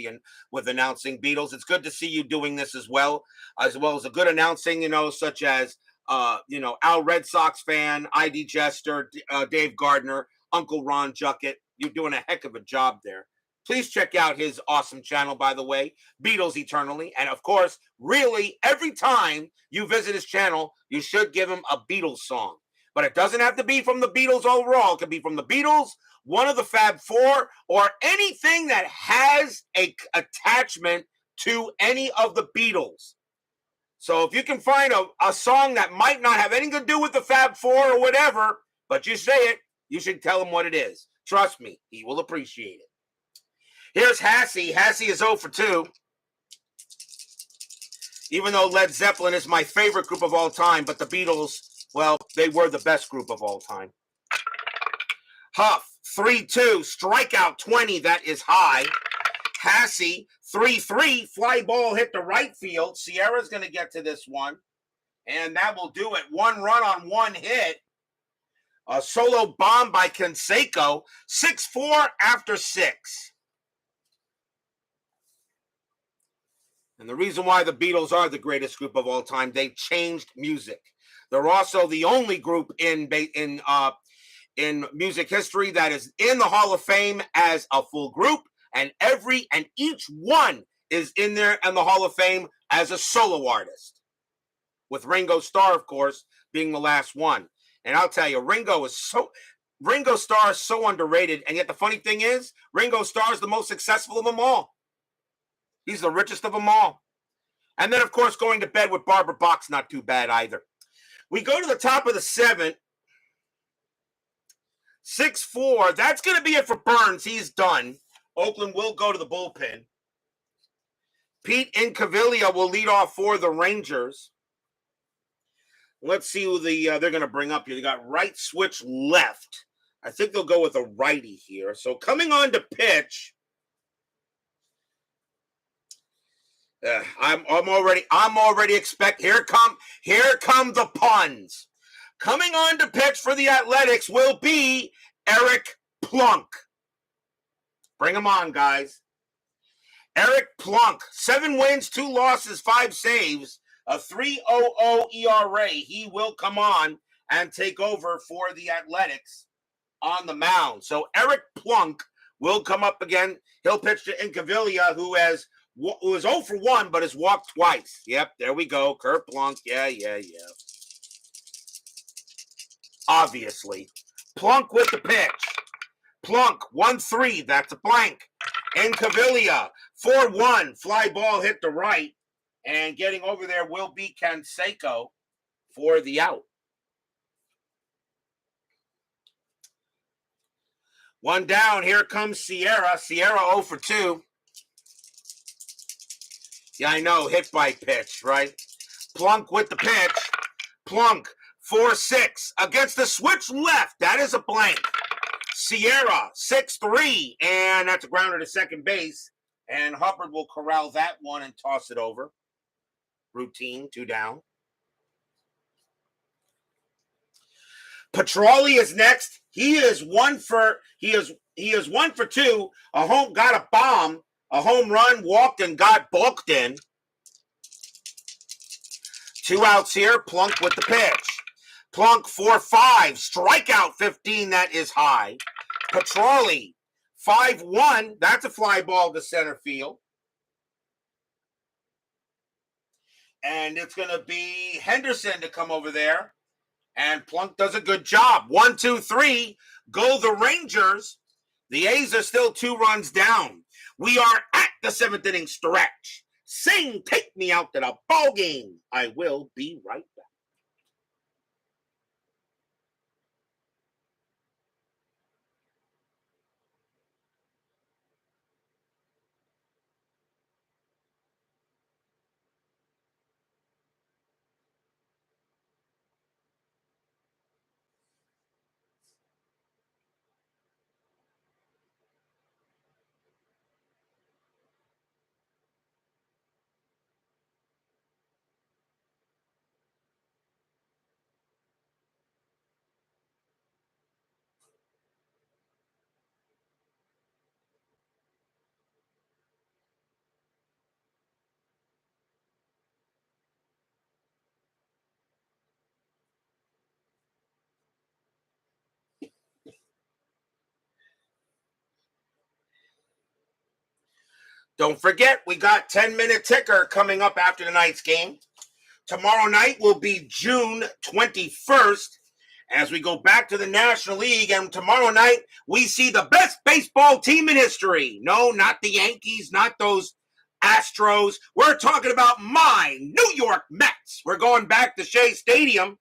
announcing, Beatles. It's good to see you doing this as well as a good announcing, such as, Al Red Sox fan, ID Jester, Dave Gardner, Uncle Ron Juckett. You're doing a heck of a job there. Please check out his awesome channel, by the way, Beatles Eternally. And, of course, really, every time you visit his channel, you should give him a Beatles song. But it doesn't have to be from the Beatles overall. It could be from the Beatles, one of the Fab Four, or anything that has an attachment to any of the Beatles. So if you can find a song that might not have anything to do with the Fab Four or whatever, but you say it, you should tell him what it is. Trust me, he will appreciate it. Here's Hassey. Hassey is 0 for 2. Even though Led Zeppelin is my favorite group of all time, but the Beatles, well, they were the best group of all time. Hough, 3-2, strikeout 20, that is high. Hassey, 3-3, fly ball hit the right field. Sierra's going to get to this one, and that will do it. 1 run on 1 hit. A solo bomb by Canseco, 6-4 after 6. And the reason why the Beatles are the greatest group of all time, they changed music. They're also the only group in music history that is in the Hall of Fame as a full group, and each one is in there in the Hall of Fame as a solo artist, with Ringo Starr, of course, being the last one. And I'll tell you, Ringo Starr is so underrated, and yet the funny thing is, Ringo Starr is the most successful of them all. He's the richest of them all. And then, of course, going to bed with Barbara Bach's not too bad either. We go to the top of the 7th. 6-4. That's going to be it for Burns. He's done. Oakland will go to the bullpen. Pete Incaviglia will lead off for the Rangers. Let's see who they're going to bring up here. They got right switch left. I think they'll go with a righty here. So coming on to pitch. I'm already expect. Here come the puns. Coming on to pitch for the Athletics will be Eric Plunk. Bring him on, guys. Eric Plunk, 7 wins, 2 losses, 5 saves, a 3.00 ERA. He will come on and take over for the Athletics on the mound. So Eric Plunk will come up again. He'll pitch to Incaviglia, who is 0 for 1, but has walked twice. Yep, there we go. Kurt Plunk. Yeah. Obviously. Plunk with the pitch. Plunk, 1-3. That's a blank. Incaviglia, 4-1. Fly ball hit the right. And getting over there will be Canseco for the out. 1 down. Here comes Sierra. Sierra 0 for 2. Yeah, I know. Hit by pitch, right? Plunk with the pitch. Plunk, 4-6 against the switch left. That is a blank. Sierra, 6-3, and that's a grounder to second base. And Hubbard will corral that one and toss it over. Routine, 2 down. Petroli is next. He is 1 for 2. Got a bomb, a home run, walked and got balked in. 2 outs here. Plunk with the pitch. Plunk 4-5, strikeout 15. That is high. Petroli 5-1. That's a fly ball to center field. And it's going to be Henderson to come over there. And Plunk does a good job. 1-2-3. Go the Rangers. The A's are still 2 runs down. We are at the 7th inning stretch. Sing, take me out to the ball game. I will be right back. Don't forget, we got 10-minute ticker coming up after tonight's game. Tomorrow night will be June 21st as we go back to the National League. And tomorrow night, we see the best baseball team in history. No, not the Yankees, not those Astros. We're talking about my New York Mets. We're going back to Shea Stadium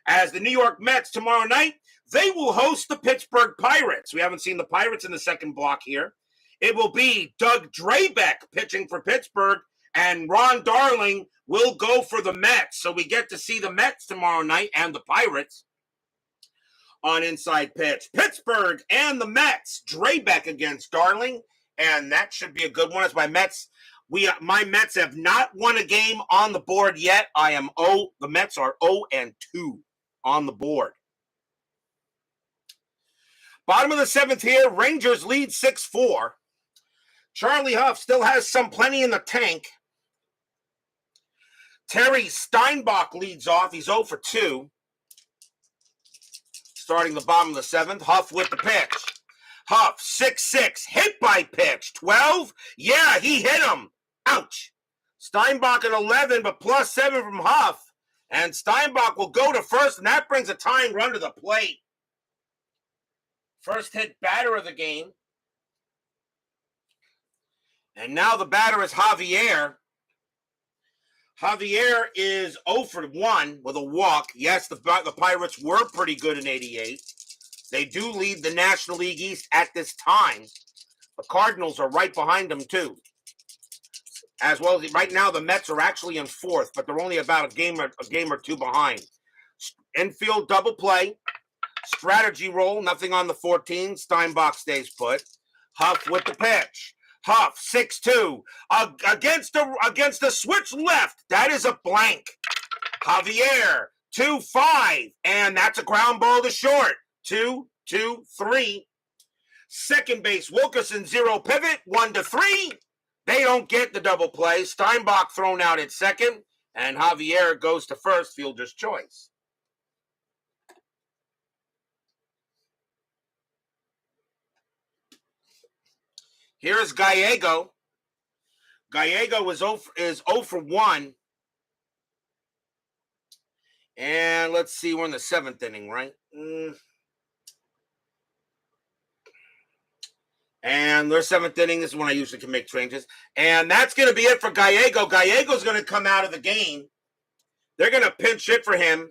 as the New York Mets tomorrow night. They will host the Pittsburgh Pirates. We haven't seen the Pirates in the second block here. It will be Doug Drabeck pitching for Pittsburgh, and Ron Darling will go for the Mets. So we get to see the Mets tomorrow night and the Pirates on Inside Pitch. Pittsburgh and the Mets. Drabeck against Darling, and that should be a good one. As my Mets have not won a game on the board yet. The Mets are 0-2 on the board. Bottom of the 7th here, Rangers lead 6-4. Charlie Hough still has plenty in the tank. Terry Steinbach leads off. He's 0 for 2. Starting the bottom of the 7th, Hough with the pitch. Hough, 6-6, hit by pitch. 12, yeah, he hit him. Ouch. Steinbach at 11, but plus 7 from Hough. And Steinbach will go to first, and that brings a tying run to the plate. First hit batter of the game. And now the batter is Javier. Javier is 0 for 1 with a walk. Yes, the Pirates were pretty good in 88. They do lead the National League East at this time. The Cardinals are right behind them, too. As well as right now, the Mets are actually in 4th, but they're only about a game or two behind. Infield double play. Strategy roll, nothing on the 14. Steinbach stays put. Hough with the pitch. Hough, 6-2. Against the switch left. That is a blank. Javier, 2-5. And that's a ground ball to short. 2-2-3. Second base, Wilkerson, 0 pivot. 1-3. They don't get the double play. Steinbach thrown out at second. And Javier goes to first, fielder's choice. Here's Gallego. Gallego is 0 for 1. And let's see, we're in the 7th inning, right? And their 7th inning, this is when I usually can make changes. And that's going to be it for Gallego. Gallego's going to come out of the game. They're going to pinch hit for him.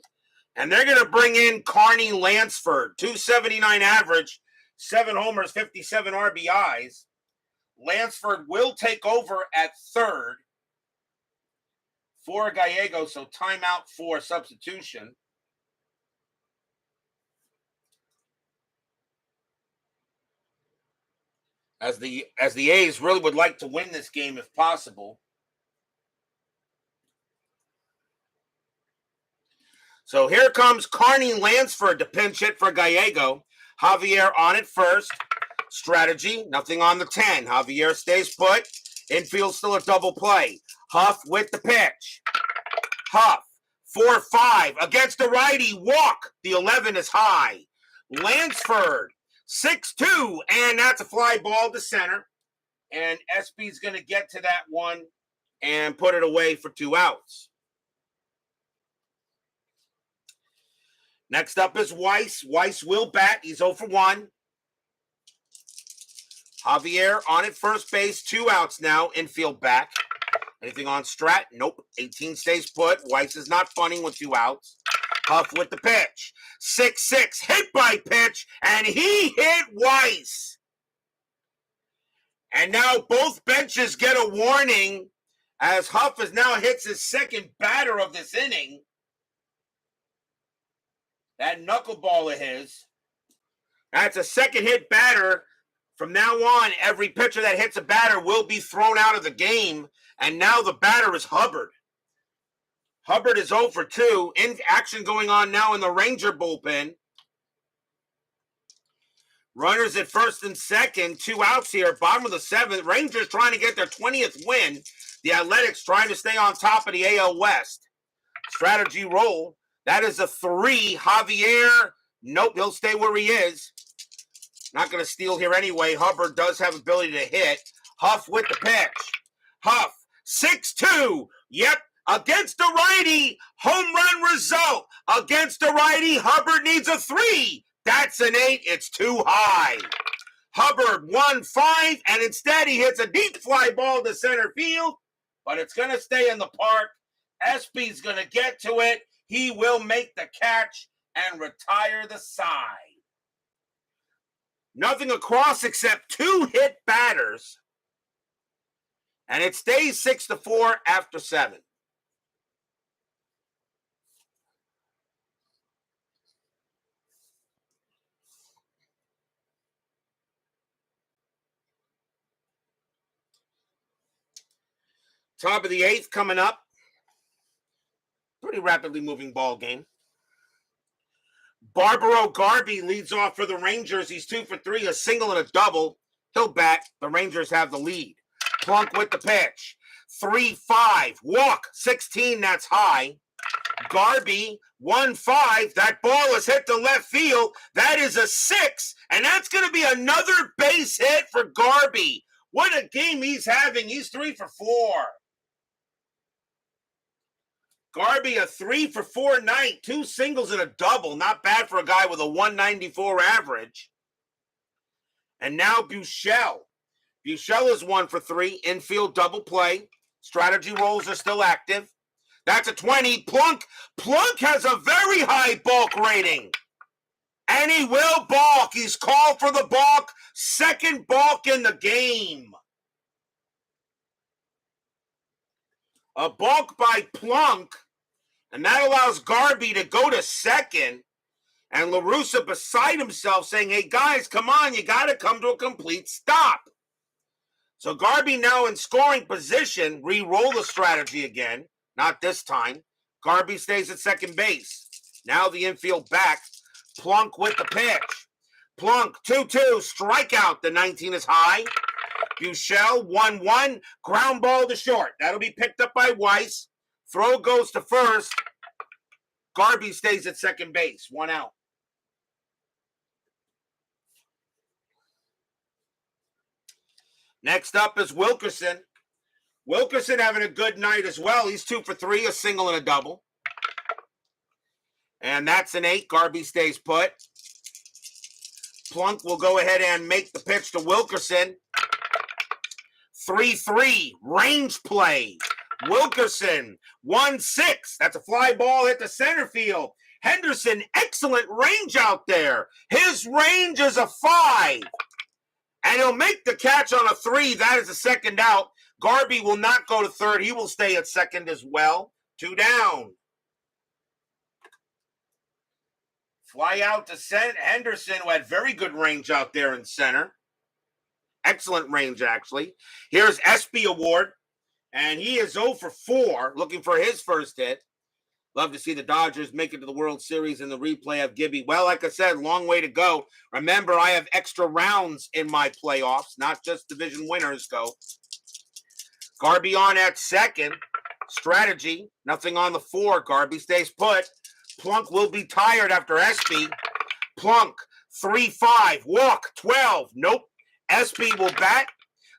And they're going to bring in Carney Lansford. 279 average, 7 homers, 57 RBIs. Lansford will take over at third for Gallego, so timeout for substitution. As the A's really would like to win this game if possible. So here comes Carney Lansford to pinch hit for Gallego. Javier on it first. Strategy, nothing on the 10. Javier stays put. Infield still a double play. Hough with the pitch. Hough, 4-5. Against the righty, walk. The 11 is high. Lansford, 6-2. And that's a fly ball to center. And SB's going to get to that one and put it away for 2 outs. Next up is Weiss. Weiss will bat. He's 0 for 1. Javier on at first base, 2 outs now, infield back. Anything on Strat? Nope. 18 stays put. Weiss is not punting with 2 outs. Hough with the pitch. 6-6, hit by pitch, and he hit Weiss. And now both benches get a warning as Hough has now hits his second batter of this inning. That knuckleball of his. That's a second hit batter. From now on, every pitcher that hits a batter will be thrown out of the game. And now the batter is Hubbard. Hubbard is 0 for 2. In action going on now in the Ranger bullpen. Runners at first and second. 2 outs here. Bottom of the 7th. Rangers trying to get their 20th win. The Athletics trying to stay on top of the AL West. Strategy roll. That is a 3. Javier. Nope, he'll stay where he is. Not going to steal here anyway. Hubbard does have ability to hit. Hough with the pitch. Hough, 6-2. Yep, against the righty. Home run result. Against the righty, Hubbard needs a 3. That's an 8. It's too high. Hubbard 1-5, and instead he hits a deep fly ball to center field, but it's going to stay in the park. Espy's going to get to it. He will make the catch and retire the side. Nothing across except 2 hit batters. And it stays 6-4 after 7. Top of the 8th coming up. Pretty rapidly moving ball game. Barbaro Garby leads off for the Rangers. He's 2 for 3, a single and a double. He'll bat. The Rangers have the lead. Plunk with the pitch. 3-5. Walk. 16. That's high. Garby, 1-5. That ball is hit to left field. That is a 6. And that's going to be another base hit for Garby. What a game he's having. He's 3 for 4. Garby, a 3 for 4 night. 2 singles and a double. Not bad for a guy with a 194 average. And now Buechele. Buechele is 1 for 3. Infield double play. Strategy rolls are still active. That's a 20. Plunk. Plunk has a very high balk rating. And he will balk. He's called for the balk. Second balk in the game. A balk by Plunk. And that allows Garby to go to second. And La Russa beside himself saying, hey, guys, come on. You got to come to a complete stop. So Garby now in scoring position. Re-roll the strategy again. Not this time. Garby stays at second base. Now the infield back. Plunk with the pitch. Plunk, 2-2. Strikeout. The 19 is high. Buechele, 1-1. Ground ball to short. That'll be picked up by Weiss. Throw goes to first. Garby stays at second base. 1 out. Next up is Wilkerson. Wilkerson having a good night as well. He's 2 for 3, a single and a double. And that's an 8. Garby stays put. Plunk will go ahead and make the pitch to Wilkerson. 3-3, range play. Wilkerson, 1-6. That's a fly ball hit to center field. Henderson, excellent range out there. His range is a 5. And he'll make the catch on a 3. That is a second out. Garby will not go to third. He will stay at second as well. 2 down. Fly out to Henderson, who had very good range out there in center. Excellent range, actually. Here's Espy Award, and he is 0 for 4, looking for his first hit. Love to see the Dodgers make it to the World Series in the replay of Gibby. Well, like I said, long way to go. Remember, I have extra rounds in my playoffs, not just division winners go. Garby on at second. Strategy, nothing on the 4. Garby stays put. Plunk will be tired after Espy. Plunk, 3-5. Walk, 12. Nope. Espy will bat.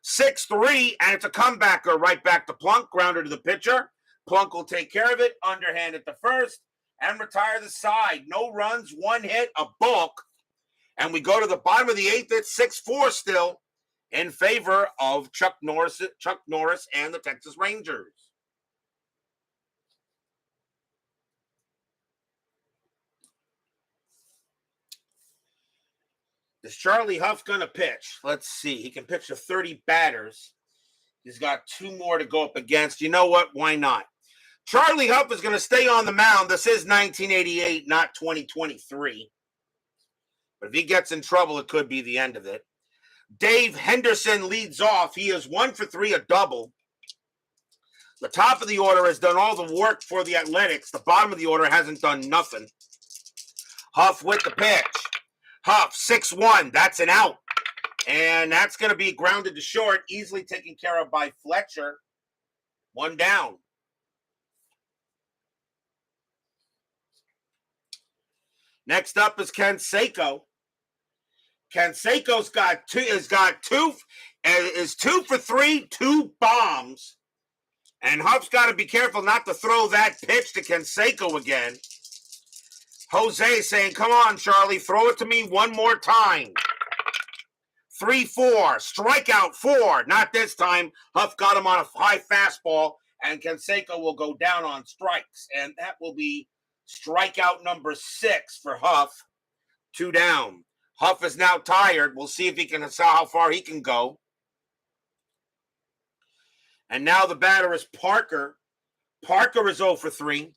6-3, and it's a comebacker right back to Plunk. Grounder to the pitcher. Plunk will take care of it. Underhand at the first. And retire the side. No runs, 1 hit, a balk. And we go to the bottom of the 8th. It's 6-4 still in favor of Chuck Norris and the Texas Rangers. Is Charlie Hough going to pitch? Let's see. He can pitch to 30 batters. He's got 2 more to go up against. You know what? Why not? Charlie Hough is going to stay on the mound. This is 1988, not 2023. But if he gets in trouble, it could be the end of it. Dave Henderson leads off. He is 1 for 3, a double. The top of the order has done all the work for the Athletics. The bottom of the order hasn't done nothing. Hough with the pitch. Hough, 6-1. That's an out. And that's going to be grounded to short, easily taken care of by Fletcher. 1 down. Next up is Canseco. Canseco's got 2 for 3, 2 bombs. And Hough's got to be careful not to throw that pitch to Canseco again. Jose saying, come on, Charlie, throw it to me one more time. 3-4, strikeout 4. Not this time. Hough got him on a high fastball, and Canseco will go down on strikes. And that will be strikeout number 6 for Hough. 2 down. Hough is now tired. We'll see if he can see how far he can go. And now the batter is Parker. Parker is 0 for 3.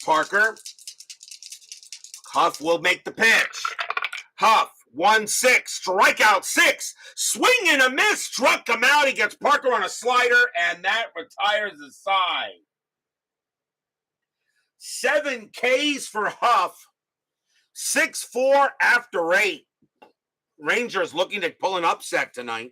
Parker. Hough will make the pitch. Hough, 1-6, strikeout 6. Swing and a miss, struck him out. He gets Parker on a slider, and that retires the side. 7 Ks for Hough. 6-4 after 8. Rangers looking to pull an upset tonight.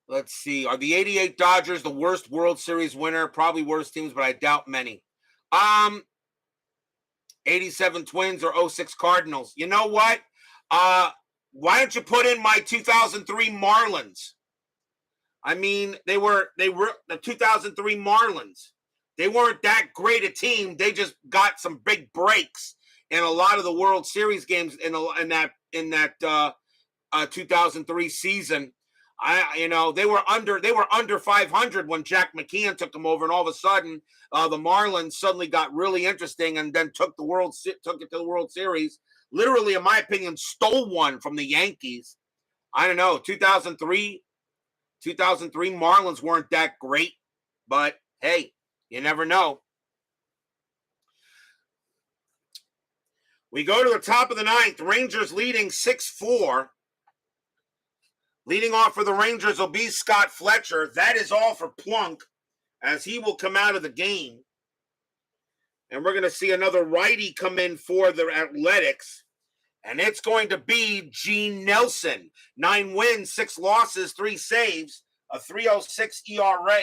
Let's see. Are the 88 Dodgers the worst World Series winner? Probably worst teams, but I doubt many. 87 Twins or 06 Cardinals. You know what? Why don't you put in my 2003 Marlins? I mean, they were the 2003 Marlins. They weren't that great a team. They just got some big breaks in a lot of the World Series games in that 2003 season. They were under 500 when Jack McKeon took them over, and all of a sudden, the Marlins suddenly got really interesting, and then took it to the World Series. Literally, in my opinion, stole one from the Yankees. I don't know. 2003 Marlins weren't that great, but hey, you never know. We go to the top of the ninth. Rangers leading 6-4. Leading off for the Rangers will be Scott Fletcher. That is all for Plunk, as he will come out of the game. And we're going to see another righty come in for the Athletics. And it's going to be Gene Nelson. 9 wins, 6 losses, 3 saves, a 3.06 ERA.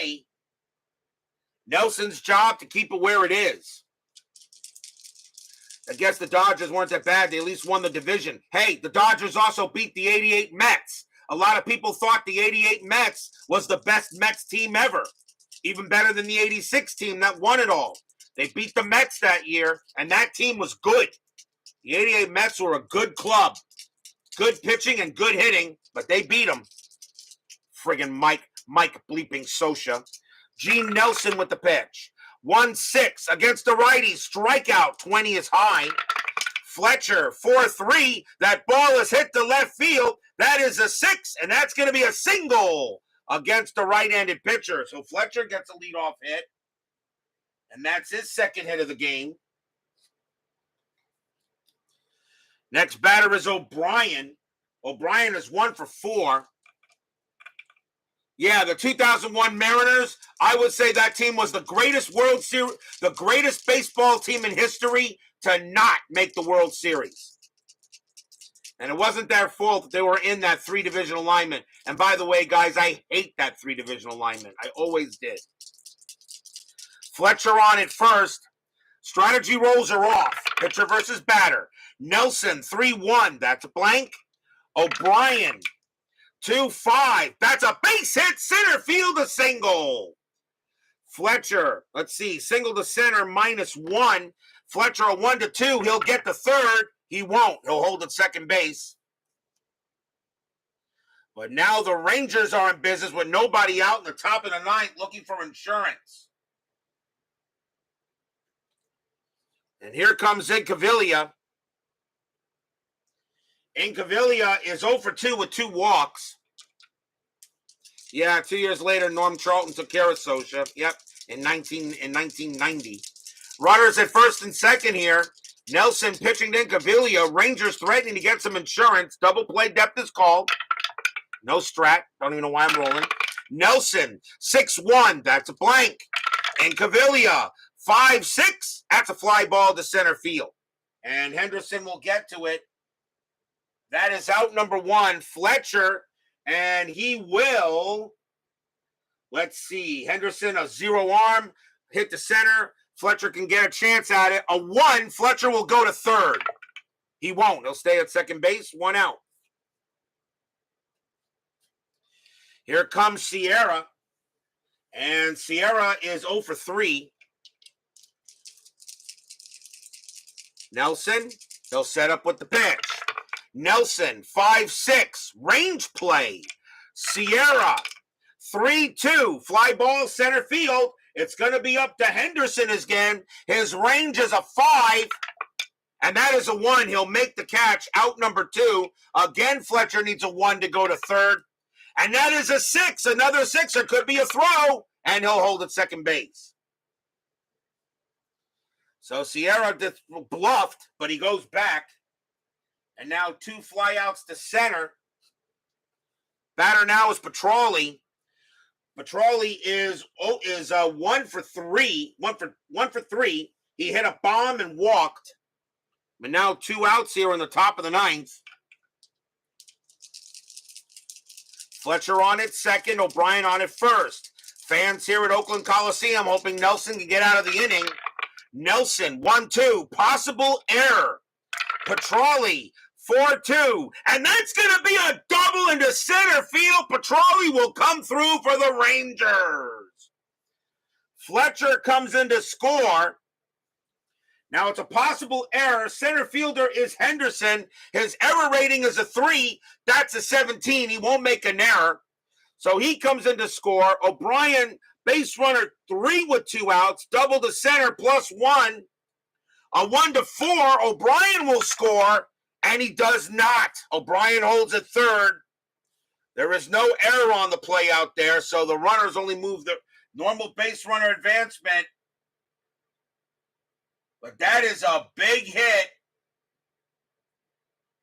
Nelson's job to keep it where it is. I guess the Dodgers weren't that bad. They at least won the division. Hey, the Dodgers also beat the 88 Mets. A lot of people thought the 88 Mets was the best Mets team ever. Even better than the 86 team that won it all. They beat the Mets that year, and that team was good. The 88 Mets were a good club. Good pitching and good hitting, but they beat them. Friggin' Mike bleeping Sosha. Gene Nelson with the pitch. 1-6 against the righty. Strikeout, 20 is high. Fletcher, 4-3. That ball is hit to left field. That is a 6, and that's going to be a single against the right-handed pitcher. So Fletcher gets a leadoff hit, and that's his second hit of the game. Next batter is O'Brien. O'Brien is 1 for 4. Yeah, the 2001 Mariners, I would say that team was the greatest World Series, the greatest baseball team in history to not make the World Series. And it wasn't their fault that they were in that 3-division alignment. And by the way, guys, I hate that 3-division alignment. I always did. Fletcher on at first. Strategy rolls are off. Pitcher versus batter. Nelson, 3-1. That's a blank. O'Brien, 2-5. That's a base hit. Center field, a single. Fletcher, let's see. Single to center, -1. Fletcher, a 1-2. He'll get the third. He won't. He'll hold at second base. But now the Rangers are in business with nobody out in the top of the ninth looking for insurance. And here comes Incaviglia. Incaviglia is 0 for 2 with 2 walks. Yeah, 2 years later, Norm Charlton took care of Sosha. Yep, in 1990. Runners at first and second here. Nelson pitching to Incaviglia. Rangers threatening to get some insurance. Double play depth is called. No strat. Don't even know why I'm rolling. Nelson, 6-1. That's a blank. Incaviglia, 5-6. That's a fly ball to center field. And Henderson will get to it. That is out number 1. Fletcher, and he will, let's see, Henderson, a 0 arm, hit the center. Fletcher can get a chance at it. A 1, Fletcher will go to third. He won't. He'll stay at second base, 1 out. Here comes Sierra. And Sierra is 0 for 3. Nelson, he'll set up with the pitch. Nelson, 5-6, range play. Sierra, 3-2, fly ball center field. It's going to be up to Henderson again. His range is a 5, and that is a 1. He'll make the catch, out number 2. Again, Fletcher needs a 1 to go to third. And that is a 6. Another 6er could be a throw, and he'll hold at second base. So Sierra bluffed, but he goes back. And now 2 flyouts to center. Batter now is Petroli. Petroli is 1 for 3. 1 for 3. He hit a bomb and walked. But now 2 outs here in the top of the 9th. Fletcher on it second, O'Brien on it first. Fans here at Oakland Coliseum hoping Nelson can get out of the inning. Nelson, 1-2, possible error. Petroli, 4-2, and that's going to be a double into center field. Petroli will come through for the Rangers. Fletcher comes in to score. Now it's a possible error. Center fielder is Henderson. His error rating is a 3. That's a 17. He won't make an error. So he comes in to score. O'Brien, base runner 3 with 2 outs. Double to center +1. A 1-4. O'Brien will score, and he does not. O'Brien holds at third. There is no error on the play out there, so the runners only move the normal base runner advancement. But that is a big hit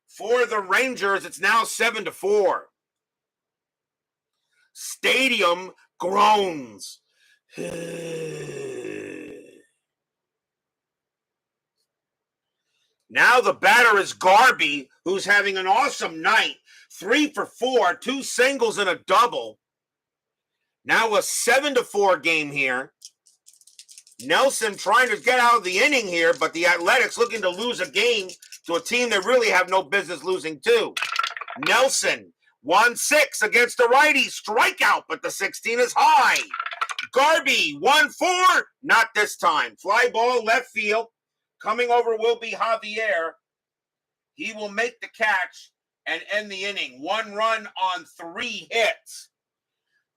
for the Rangers. It's now 7-4. Stadium groans. Now the batter is Garby, who's having an awesome night. 3 for 4, 2 singles and a double. Now a 7-4 game here. Nelson trying to get out of the inning here, but the Athletics looking to lose a game to a team they really have no business losing to. Nelson, 1-6 against the righty. Strikeout, but the 16 is high. Garby, 1-4. Not this time. Fly ball left field. Coming over will be Javier. He will make the catch and end the inning. 1 run on 3 hits.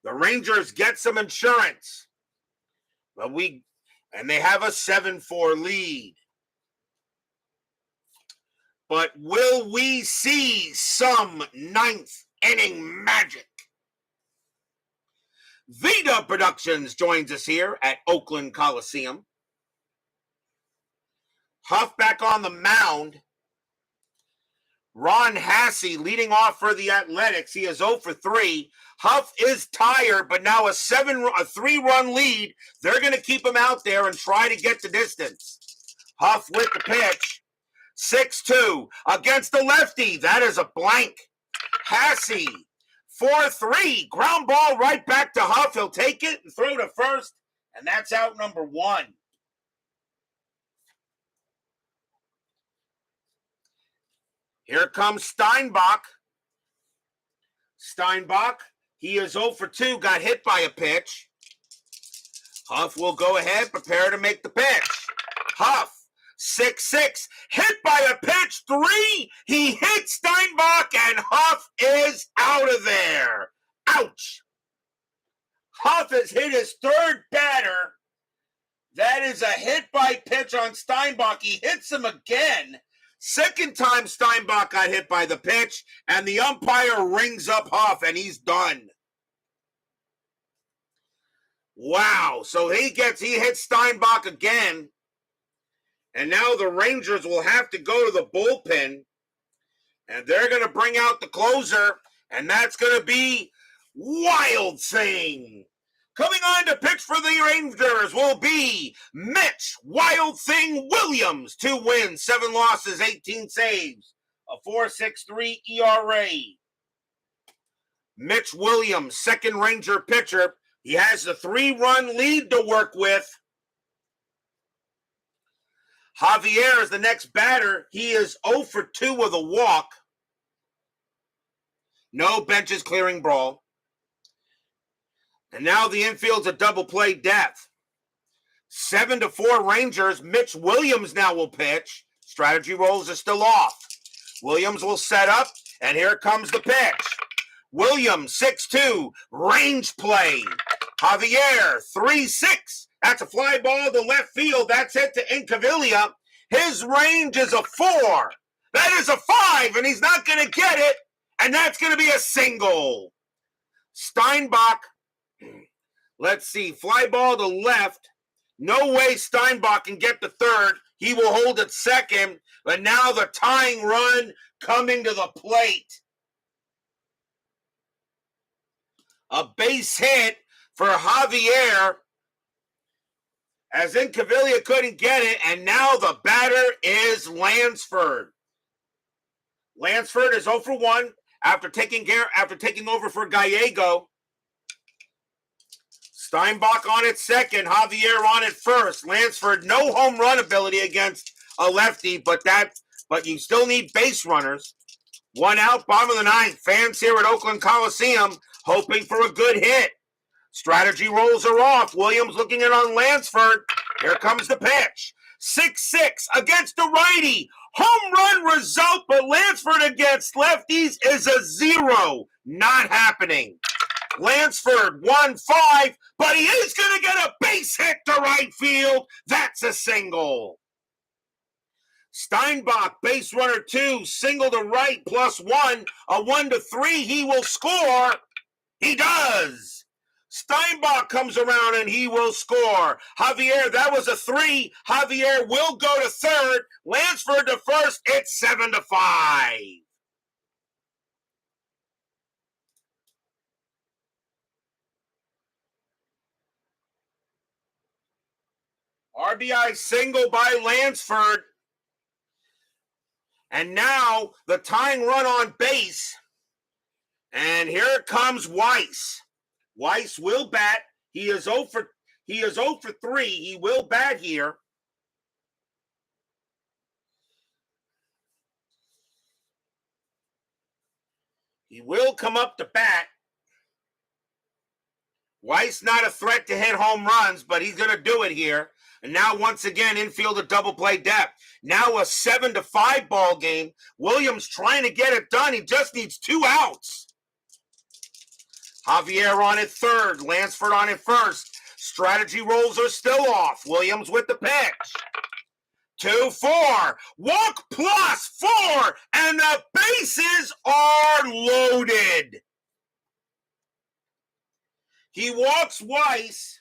The Rangers get some insurance. But they have a 7-4 lead. But will we see some 9th inning magic? Vida Productions joins us here at Oakland Coliseum. Hough back on the mound. Ron Hassey leading off for the Athletics. He is 0 for 3. Hough is tired, but now a 3-run lead. They're going to keep him out there and try to get the distance. Hough with the pitch. 6-2 against the lefty. That is a blank. Hassey, 4-3. Ground ball right back to Hough. He'll take it and throw to first, and that's out number 1. Here comes Steinbach. He is 0 for 2, got hit by a pitch. Hough will go ahead, prepare to make the pitch. Hough, 6-6, hit by a pitch, 3. He hits Steinbach, and Hough is out of there. Ouch. Hough has hit his 3rd batter. That is a hit by pitch on Steinbach. He hits him again. 2nd time Steinbach got hit by the pitch, and the umpire rings up Hough, and he's done. Wow. So he hits Steinbach again, and now the Rangers will have to go to the bullpen, and they're going to bring out the closer, and that's going to be Wild Thing. Coming on to pitch for the Rangers will be Mitch Wild Thing Williams. 2 wins, 7 losses, 18 saves, a 4.63 ERA. Mitch Williams, 2nd Ranger pitcher. He has the 3-run lead to work with. Javier is the next batter. He is 0 for 2 with a walk. No benches clearing brawl. And now the infield's a double play death. 7-4 Rangers. Mitch Williams now will pitch. Strategy rolls are still off. Williams will set up, and here comes the pitch. Williams, 6-2, range play. Javier, 3-6. That's a fly ball to left field. That's hit to Incaviglia. His range is a 4. That is a 5, and he's not going to get it. And that's going to be a single. Steinbach. Let's see, fly ball to left. No way Steinbach can get the 3rd. He will hold it 2nd, but now the tying run coming to the plate. A base hit for Javier, as Incaviglia couldn't get it, and now the batter is Lansford. Lansford is 0 for 1 after taking over for Gallego. Steinbach on at second, Javier on at first. Lansford, no home run ability against a lefty, but you still need base runners. 1 out, bottom of the 9th. Fans here at Oakland Coliseum hoping for a good hit. Strategy rolls are off. Williams looking in on Lansford. Here comes the pitch. 6-6 against the righty. Home run result, but Lansford against lefties is a 0. Not happening. Lansford 1-5, but he is going to get a base hit to right field. That's a single. Steinbach, base runner 2, single to right, +1, a 1-3. He will score. He does. Steinbach comes around and he will score. Javier, that was a 3. Javier will go to third. Lansford to first. It's 7-5. RBI single by Lansford. And now the tying run on base. And here comes Weiss. Weiss will bat. He is 0 for 3. He will bat here. He will come up to bat. Weiss not a threat to hit home runs, but he's going to do it here. And now once again, infield a double play depth. Now a 7-5 ball game. Williams trying to get it done. He just needs 2 outs. Javier on at third. Lansford on at first. Strategy rolls are still off. Williams with the pitch. 2-4. Walk +4. And the bases are loaded. He walks Weiss.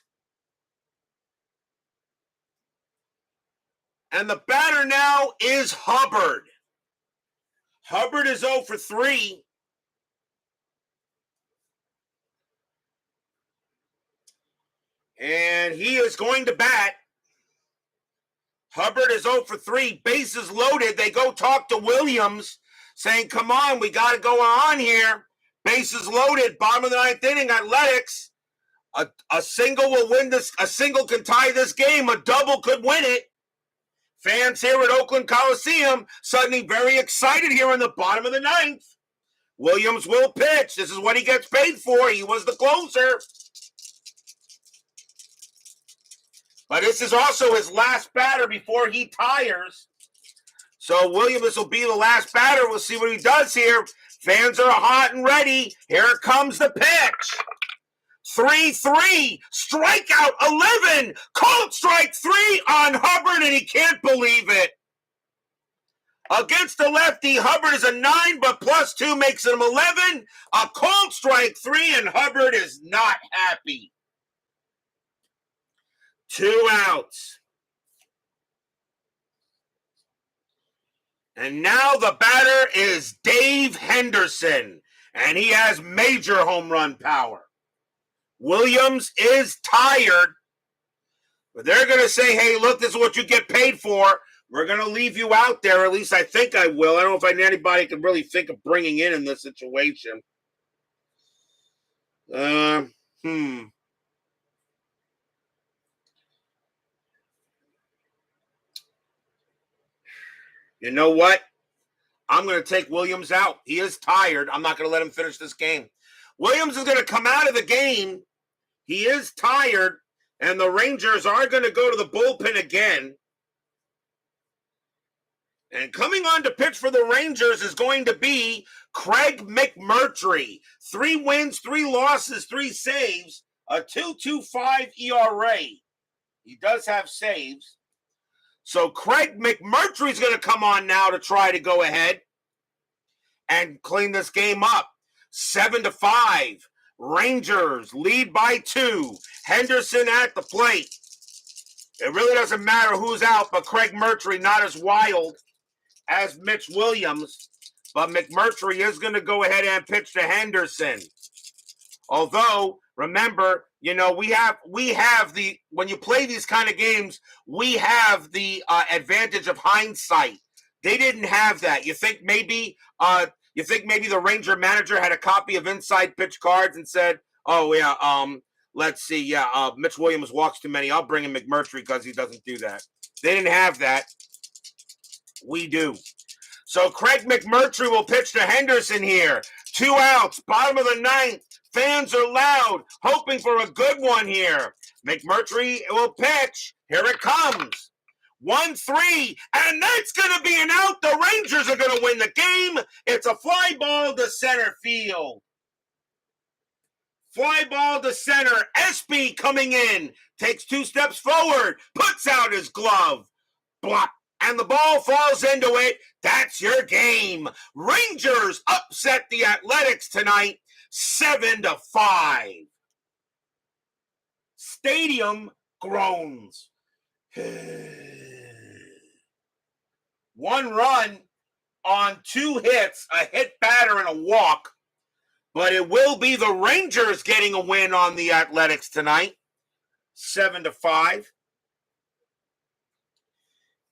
And the batter now is Hubbard. Hubbard is 0 for 3. And he is going to bat. Hubbard is 0 for 3. Bases loaded. They go talk to Williams, saying, come on, we got to go on here. Bases loaded. Bottom of the 9th inning, Athletics. A single will win this. A single can tie this game. A double could win it. Fans here at Oakland Coliseum suddenly very excited here in the bottom of the 9th. Williams will pitch. This is what he gets paid for. He was the closer. But this is also his last batter before he tires. So Williams will be the last batter. We'll see what he does here. Fans are hot and ready. Here comes the pitch. 3-3, strikeout 11, called strike 3 on Hubbard, and he can't believe it. Against the lefty, Hubbard is a 9, but +2 makes him 11. A called strike 3, and Hubbard is not happy. 2 outs. And now the batter is Dave Henderson, and he has major home run power. Williams is tired, but they're going to say, hey, look, this is what you get paid for. We're going to leave you out there. At least I think I will. I don't know if anybody can really think of bringing in this situation. You know what? I'm going to take Williams out. He is tired. I'm not going to let him finish this game. Williams is going to come out of the game. He is tired, and the Rangers are going to go to the bullpen again. And coming on to pitch for the Rangers is going to be Craig McMurtry. 3 wins, 3 losses, 3 saves, a 2.25 ERA. He does have saves. So Craig McMurtry is going to come on now to try to go ahead and clean this game up. 7-5. Rangers lead by 2. Henderson at the plate. It really doesn't matter who's out, but Craig McMurtry not as wild as Mitch Williams. But McMurtry is going to go ahead and pitch to Henderson. Although, remember, You know, we have the when you play these kind of games, we have the advantage of hindsight. They didn't have that. You think maybe the Ranger manager had a copy of inside pitch cards and said, "Oh yeah, let's see, yeah, Mitch Williams walks too many. I'll bring in McMurtry because he doesn't do that." They didn't have that. We do. So Craig McMurtry will pitch to Henderson here. 2 outs, bottom of the ninth. Fans are loud, hoping for a good one here. McMurtry will pitch. Here it comes. 1-3, and that's going to be an out. The Rangers are going to win the game. It's a fly ball to center field. Fly ball to center. SB coming in. Takes 2 steps forward. Puts out his glove. Blop. And the ball falls into it. That's your game. Rangers upset the Athletics tonight, 7-5. Stadium groans. 1 run on 2 hits, a hit batter and a walk. But it will be the Rangers getting a win on the Athletics tonight, 7-5.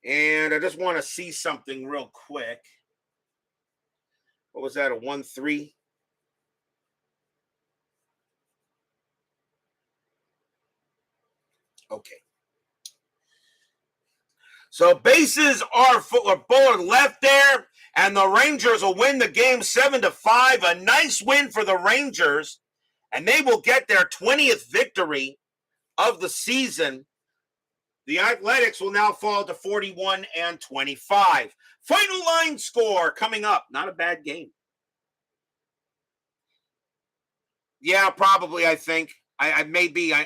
And I just want to see something real quick. What was that, a 1-3? Okay. So bases are forward left there, and the Rangers will win the game 7-5. A nice win for the Rangers, and they will get their 20th victory of the season. The Athletics will now fall to 41-25. Final line score coming up. Not a bad game. Yeah, probably, I think. I maybe. I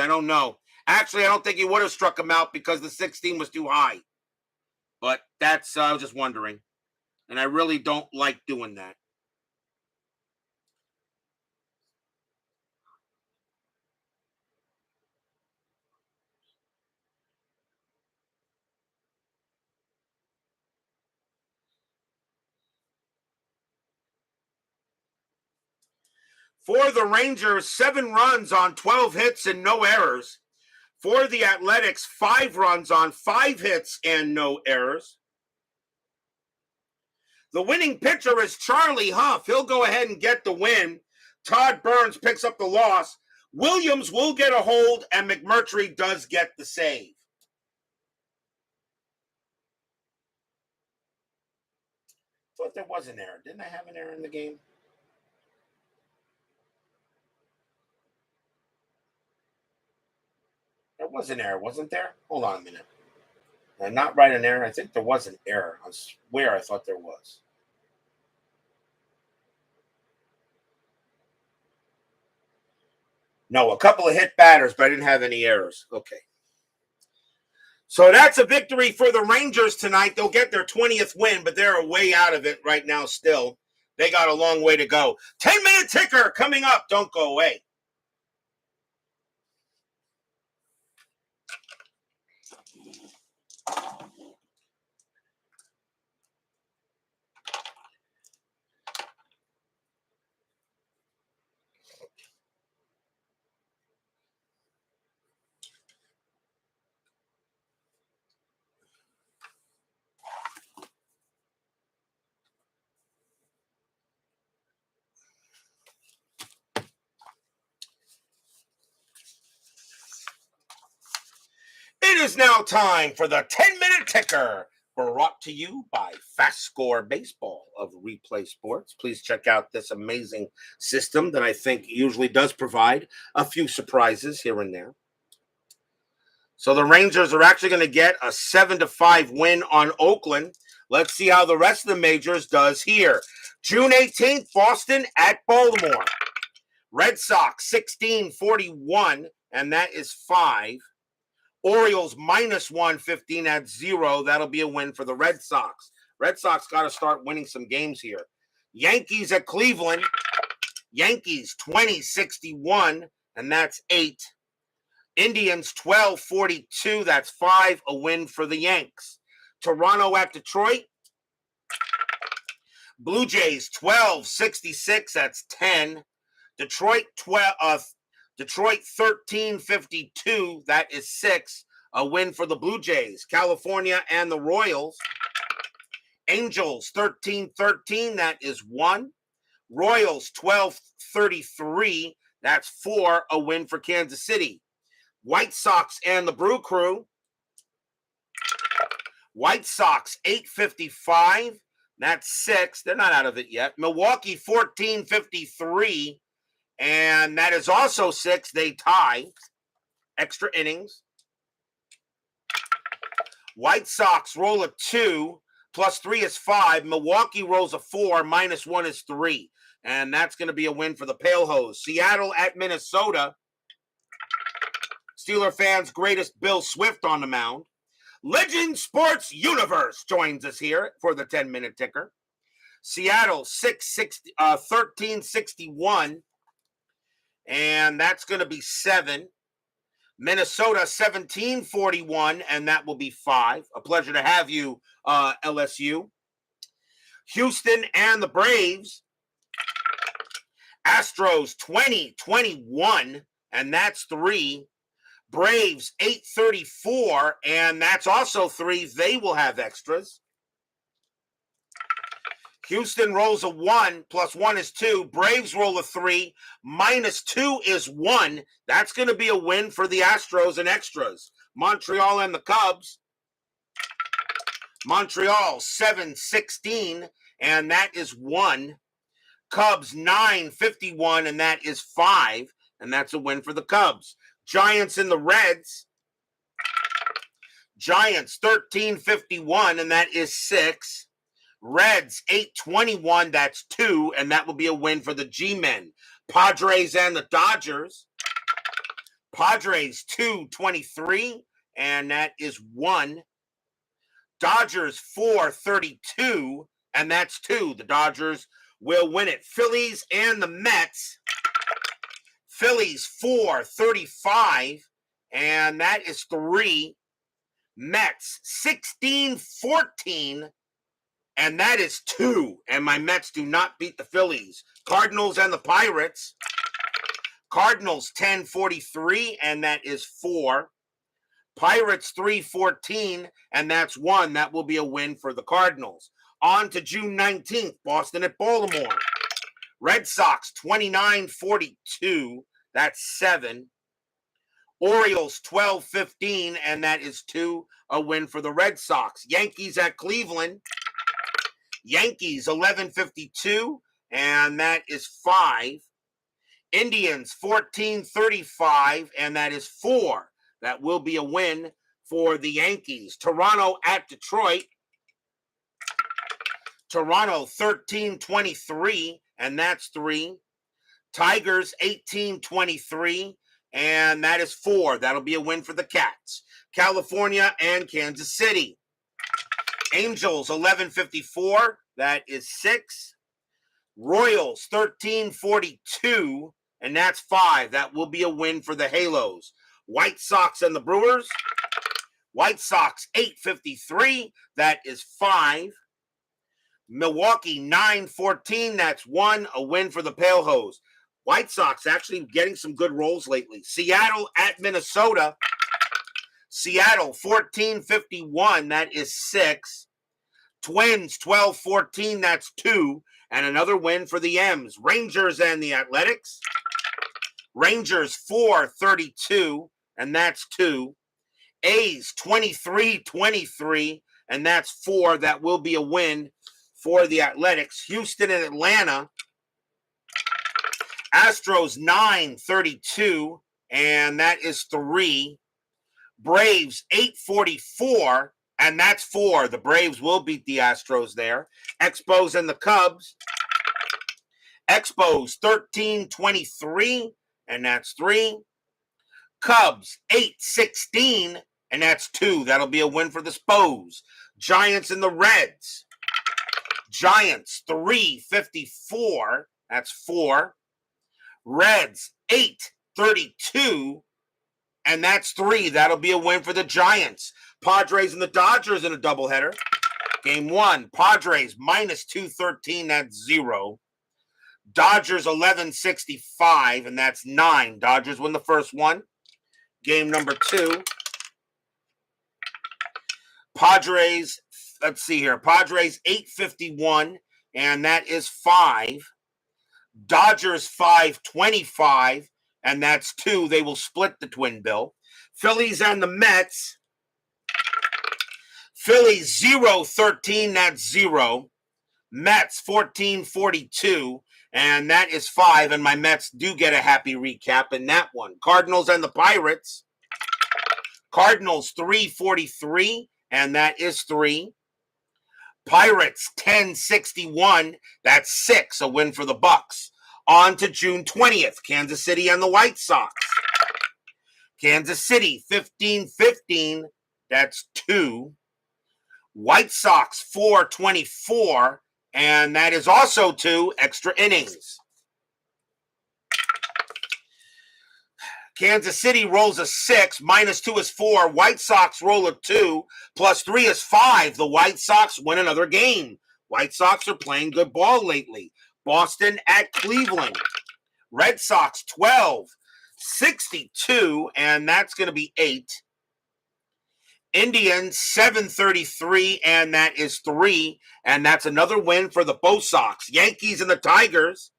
don't know. Actually, I don't think he would have struck him out because the 16 was too high. But that's, I was just wondering. And I really don't like doing that. For the Rangers, 7 runs on 12 hits and no errors. For the Athletics, 5 runs on 5 hits and no errors. The winning pitcher is Charlie Hough. He'll go ahead and get the win. Todd Burns picks up the loss. Williams will get a hold, and McMurtry does get the save. I thought there was an error. Didn't I have an error in the game? There was an error, wasn't there? Hold on a minute. I'm not write an error. I think there was an error. I swear I thought there was. No, a couple of hit batters, but I didn't have any errors. Okay. So that's a victory for the Rangers tonight. They'll get their 20th win, but they're way out of it right now still. They got a long way to go. 10-minute ticker coming up. Don't go away. It is now time for the 10-minute ticker, brought to you by FastScore Baseball of Replay Sports. Please check out this amazing system that I think usually does provide a few surprises here and there. So the Rangers are actually going to get a 7-5 win on Oakland. Let's see how the rest of the majors does here. June 18th, Boston at Baltimore. Red Sox 16-41, and that is 5. Orioles minus 115 at 0. That'll be a win for the Red Sox. Red Sox got to start winning some games here. Yankees at Cleveland. Yankees 20-61, and that's 8. Indians 12-42, that's 5. A win for the Yanks. Toronto at Detroit. Blue Jays 12-66, that's 10. Detroit Detroit 1352, that is 6, a win for the Blue Jays. California and the Royals. Angels 1313, that is 1. Royals 1233, that's 4, a win for Kansas City. White Sox and the Brew Crew. White Sox 855, that's 6. They're not out of it yet. Milwaukee 1453, and that is also 6. They tie. Extra innings. White Sox roll a 2, plus 3 is 5. Milwaukee rolls a 4, minus 1 is 3. And that's going to be a win for the Pale Hose. Seattle at Minnesota. Steeler fans' greatest Bill Swift on the mound. Legend Sports Universe joins us here for the 10-minute ticker. Seattle 1361, and that's going to be 7. Minnesota 1741, and that will be 5. A pleasure to have you, LSU. Houston and the Braves. Astros 2021, and that's 3. Braves 834, and that's also 3. They will have extras. Houston rolls a 1, plus 1 is 2. Braves roll a 3, minus 2 is 1. That's going to be a win for the Astros and extras. Montreal and the Cubs. Montreal 716, and that is 1. Cubs 951, and that is 5, and that's a win for the Cubs. Giants and the Reds. Giants 1351, and that is 6. Reds 821, that's 2, and that will be a win for the G-Men. Padres and the Dodgers. Padres 223, and that is 1. Dodgers 432, and that's 2. The Dodgers will win it. Phillies and the Mets. Phillies 435, and that is 3. Mets 1614, and that is 2. And my Mets do not beat the Phillies. Cardinals and the Pirates. Cardinals 1043, and that is 4. Pirates 314, and that's 1. That will be a win for the Cardinals. On to June 19th, Boston at Baltimore. Red Sox 2942, that's 7. Orioles 1215, and that is 2. A win for the Red Sox. Yankees at Cleveland. Yankees 1152, and that is 5. Indians 1435, and that is 4. That will be a win for the Yankees. Toronto at Detroit. Toronto 1323, and that's 3. Tigers 1823, and that is 4. That'll be a win for the Cats. California and Kansas City. Angels 1154, that is 6. Royals 1342, and that's 5. That will be a win for the Halos. White Sox and the Brewers. White Sox 853, that is 5. Milwaukee 914, that's 1. A win for the Pale Hose. White Sox actually getting some good rolls lately. Seattle at Minnesota. Seattle 1451, that is 6. Twins 1214, that's 2. And another win for the M's. Rangers and the Athletics. Rangers 432, and that's 2. A's 2323, and that's 4. That will be a win for the Athletics. Houston and Atlanta. Astros 932, and that is 3. Braves 844, and that's 4. The Braves will beat the Astros there. Expos and the Cubs. Expos 1323, and that's 3. Cubs 816, and that's 2. That'll be a win for the Spos. Giants and the Reds. Giants 354, that's 4. Reds 832, and that's 3. That'll be a win for the Giants. Padres and the Dodgers in a doubleheader. Game 1, Padres minus 213, that's 0. Dodgers 1165, and that's 9. Dodgers win the first one. Game number 2. Padres, let's see here. Padres 851, and that is 5. Dodgers 525, and that's 2. They will split the twin bill. Phillies and the Mets. Phillies 013, that's 0. Mets 1442, and that is 5. And my Mets do get a happy recap in that one. Cardinals and the Pirates. Cardinals 343, and that is 3. Pirates 1061, that's 6, a win for the Bucks. On to June 20th, Kansas City and the White Sox. Kansas City 1515, that's 2. White Sox 424, and that is also 2 extra innings. Kansas City rolls a 6, minus 2 is 4. White Sox roll a 2, plus 3 is 5. The White Sox win another game. White Sox are playing good ball lately. Boston at Cleveland. Red Sox 1262, and that's going to be 8. Indians 733, and that is 3. And that's another win for the Bo Sox. Yankees and the Tigers.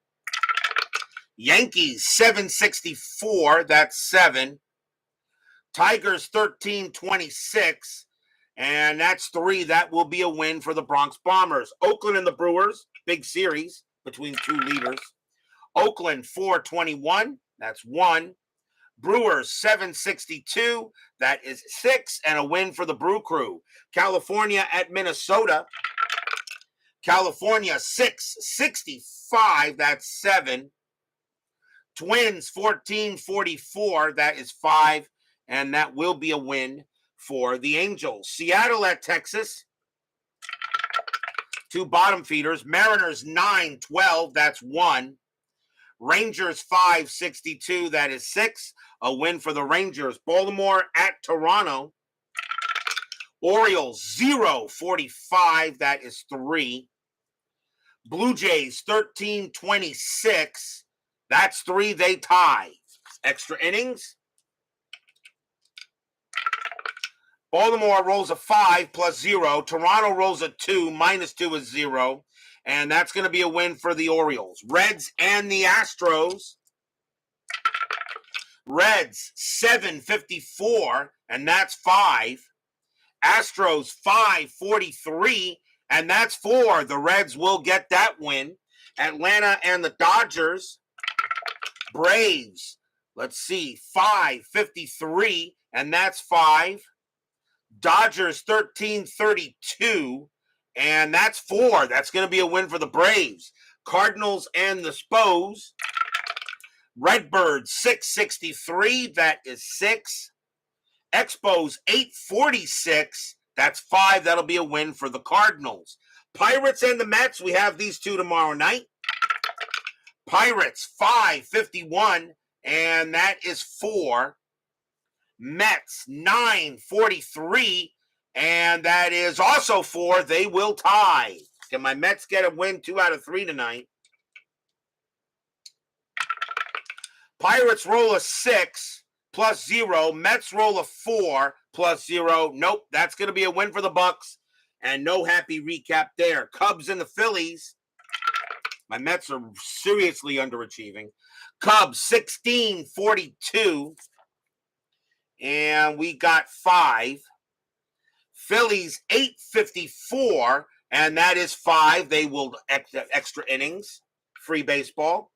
Yankees 764, that's 7. Tigers 1326, and that's 3. That will be a win for the Bronx Bombers. Oakland and the Brewers, big series between 2 leaders. Oakland 421, that's 1. Brewers 762, that is 6, and a win for the Brew Crew. California at Minnesota. California 665, that's 7. Twins 1444, that is 5, and that will be a win for the Angels. Seattle at Texas, 2 bottom feeders. Mariners 912, that's 1. Rangers 562, that is 6, a win for the Rangers. Baltimore at Toronto. Orioles 045, that is 3. Blue Jays 1326, that's 3. They tie. Extra innings. Baltimore rolls a 5 plus 0. Toronto rolls a 2, minus 2 is 0. And that's going to be a win for the Orioles. Reds and the Astros. Reds 754, and that's 5. Astros 543, and that's 4. The Reds will get that win. Atlanta and the Dodgers. Braves, let's see, 553, and that's 5. Dodgers 1332, and that's 4. That's going to be a win for the Braves. Cardinals and the Spos. Redbirds 663, that is 6. Expos 846, that's 5. That'll be a win for the Cardinals. Pirates and the Mets, we have these 2 tomorrow night. Pirates 551, and that is 4. Mets 943, and that is also 4. They will tie. Can my Mets get a win 2 out of 3 tonight? Pirates roll a 6 plus 0. Mets roll a 4 plus 0. Nope, that's going to be a win for the Bucks. And no happy recap there. Cubs and the Phillies. My Mets are seriously underachieving. Cubs 1642. And we got 5. Phillies 854. And that is 5. They will extra innings. Free baseball.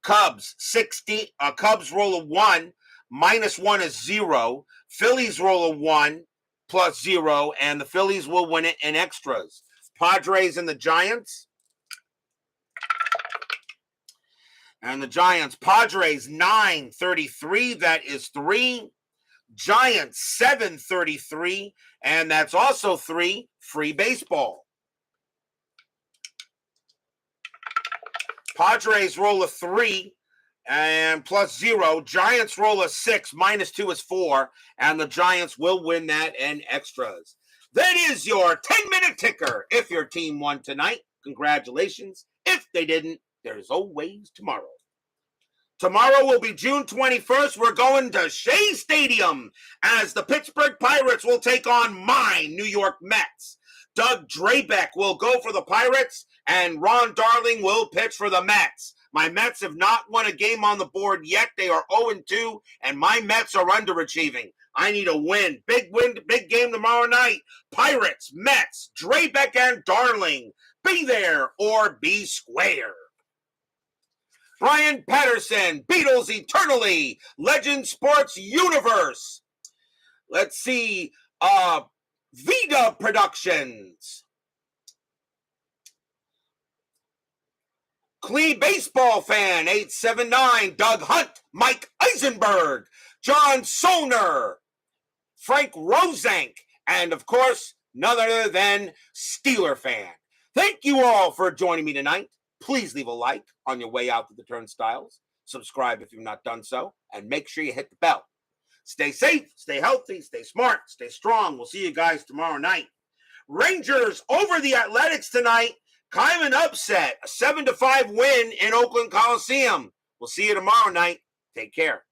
Cubs 60. Cubs roll a 1. Minus 1 is 0. Phillies roll a 1 plus 0. And the Phillies will win it in extras. Padres and the Giants. And the Giants, Padres 933, that is 3. Giants 733, and that's also 3. Free baseball. Padres roll a 3 and plus 0. Giants roll a 6, minus 2 is 4, and the Giants will win that in extras. That is your 10-minute ticker. If your team won tonight, congratulations. If they didn't, there's always tomorrow. Tomorrow will be June 21st. We're going to Shea Stadium as the Pittsburgh Pirates will take on my New York Mets. Doug Drabeck will go for the Pirates, and Ron Darling will pitch for the Mets. My Mets have not won a game on the board yet. They are 0-2, and my Mets are underachieving. I need a win. Big game tomorrow night. Pirates, Mets, Drabeck, and Darling. Be there or be square. Brian Patterson, Beatles Eternally, Legend Sports Universe. Let's see, Vida Productions. Clee Baseball Fan, 879, Doug Hunt, Mike Eisenberg, John Solner, Frank Rosank, and of course, none other than Steeler Fan. Thank you all for joining me tonight. Please leave a like on your way out to the turnstiles. Subscribe if you've not done so, and make sure you hit the bell. Stay safe, stay healthy, stay smart, stay strong. We'll see you guys tomorrow night. Rangers over the Athletics tonight. Kind of an upset, a 7-5 win in Oakland Coliseum. We'll see you tomorrow night. Take care.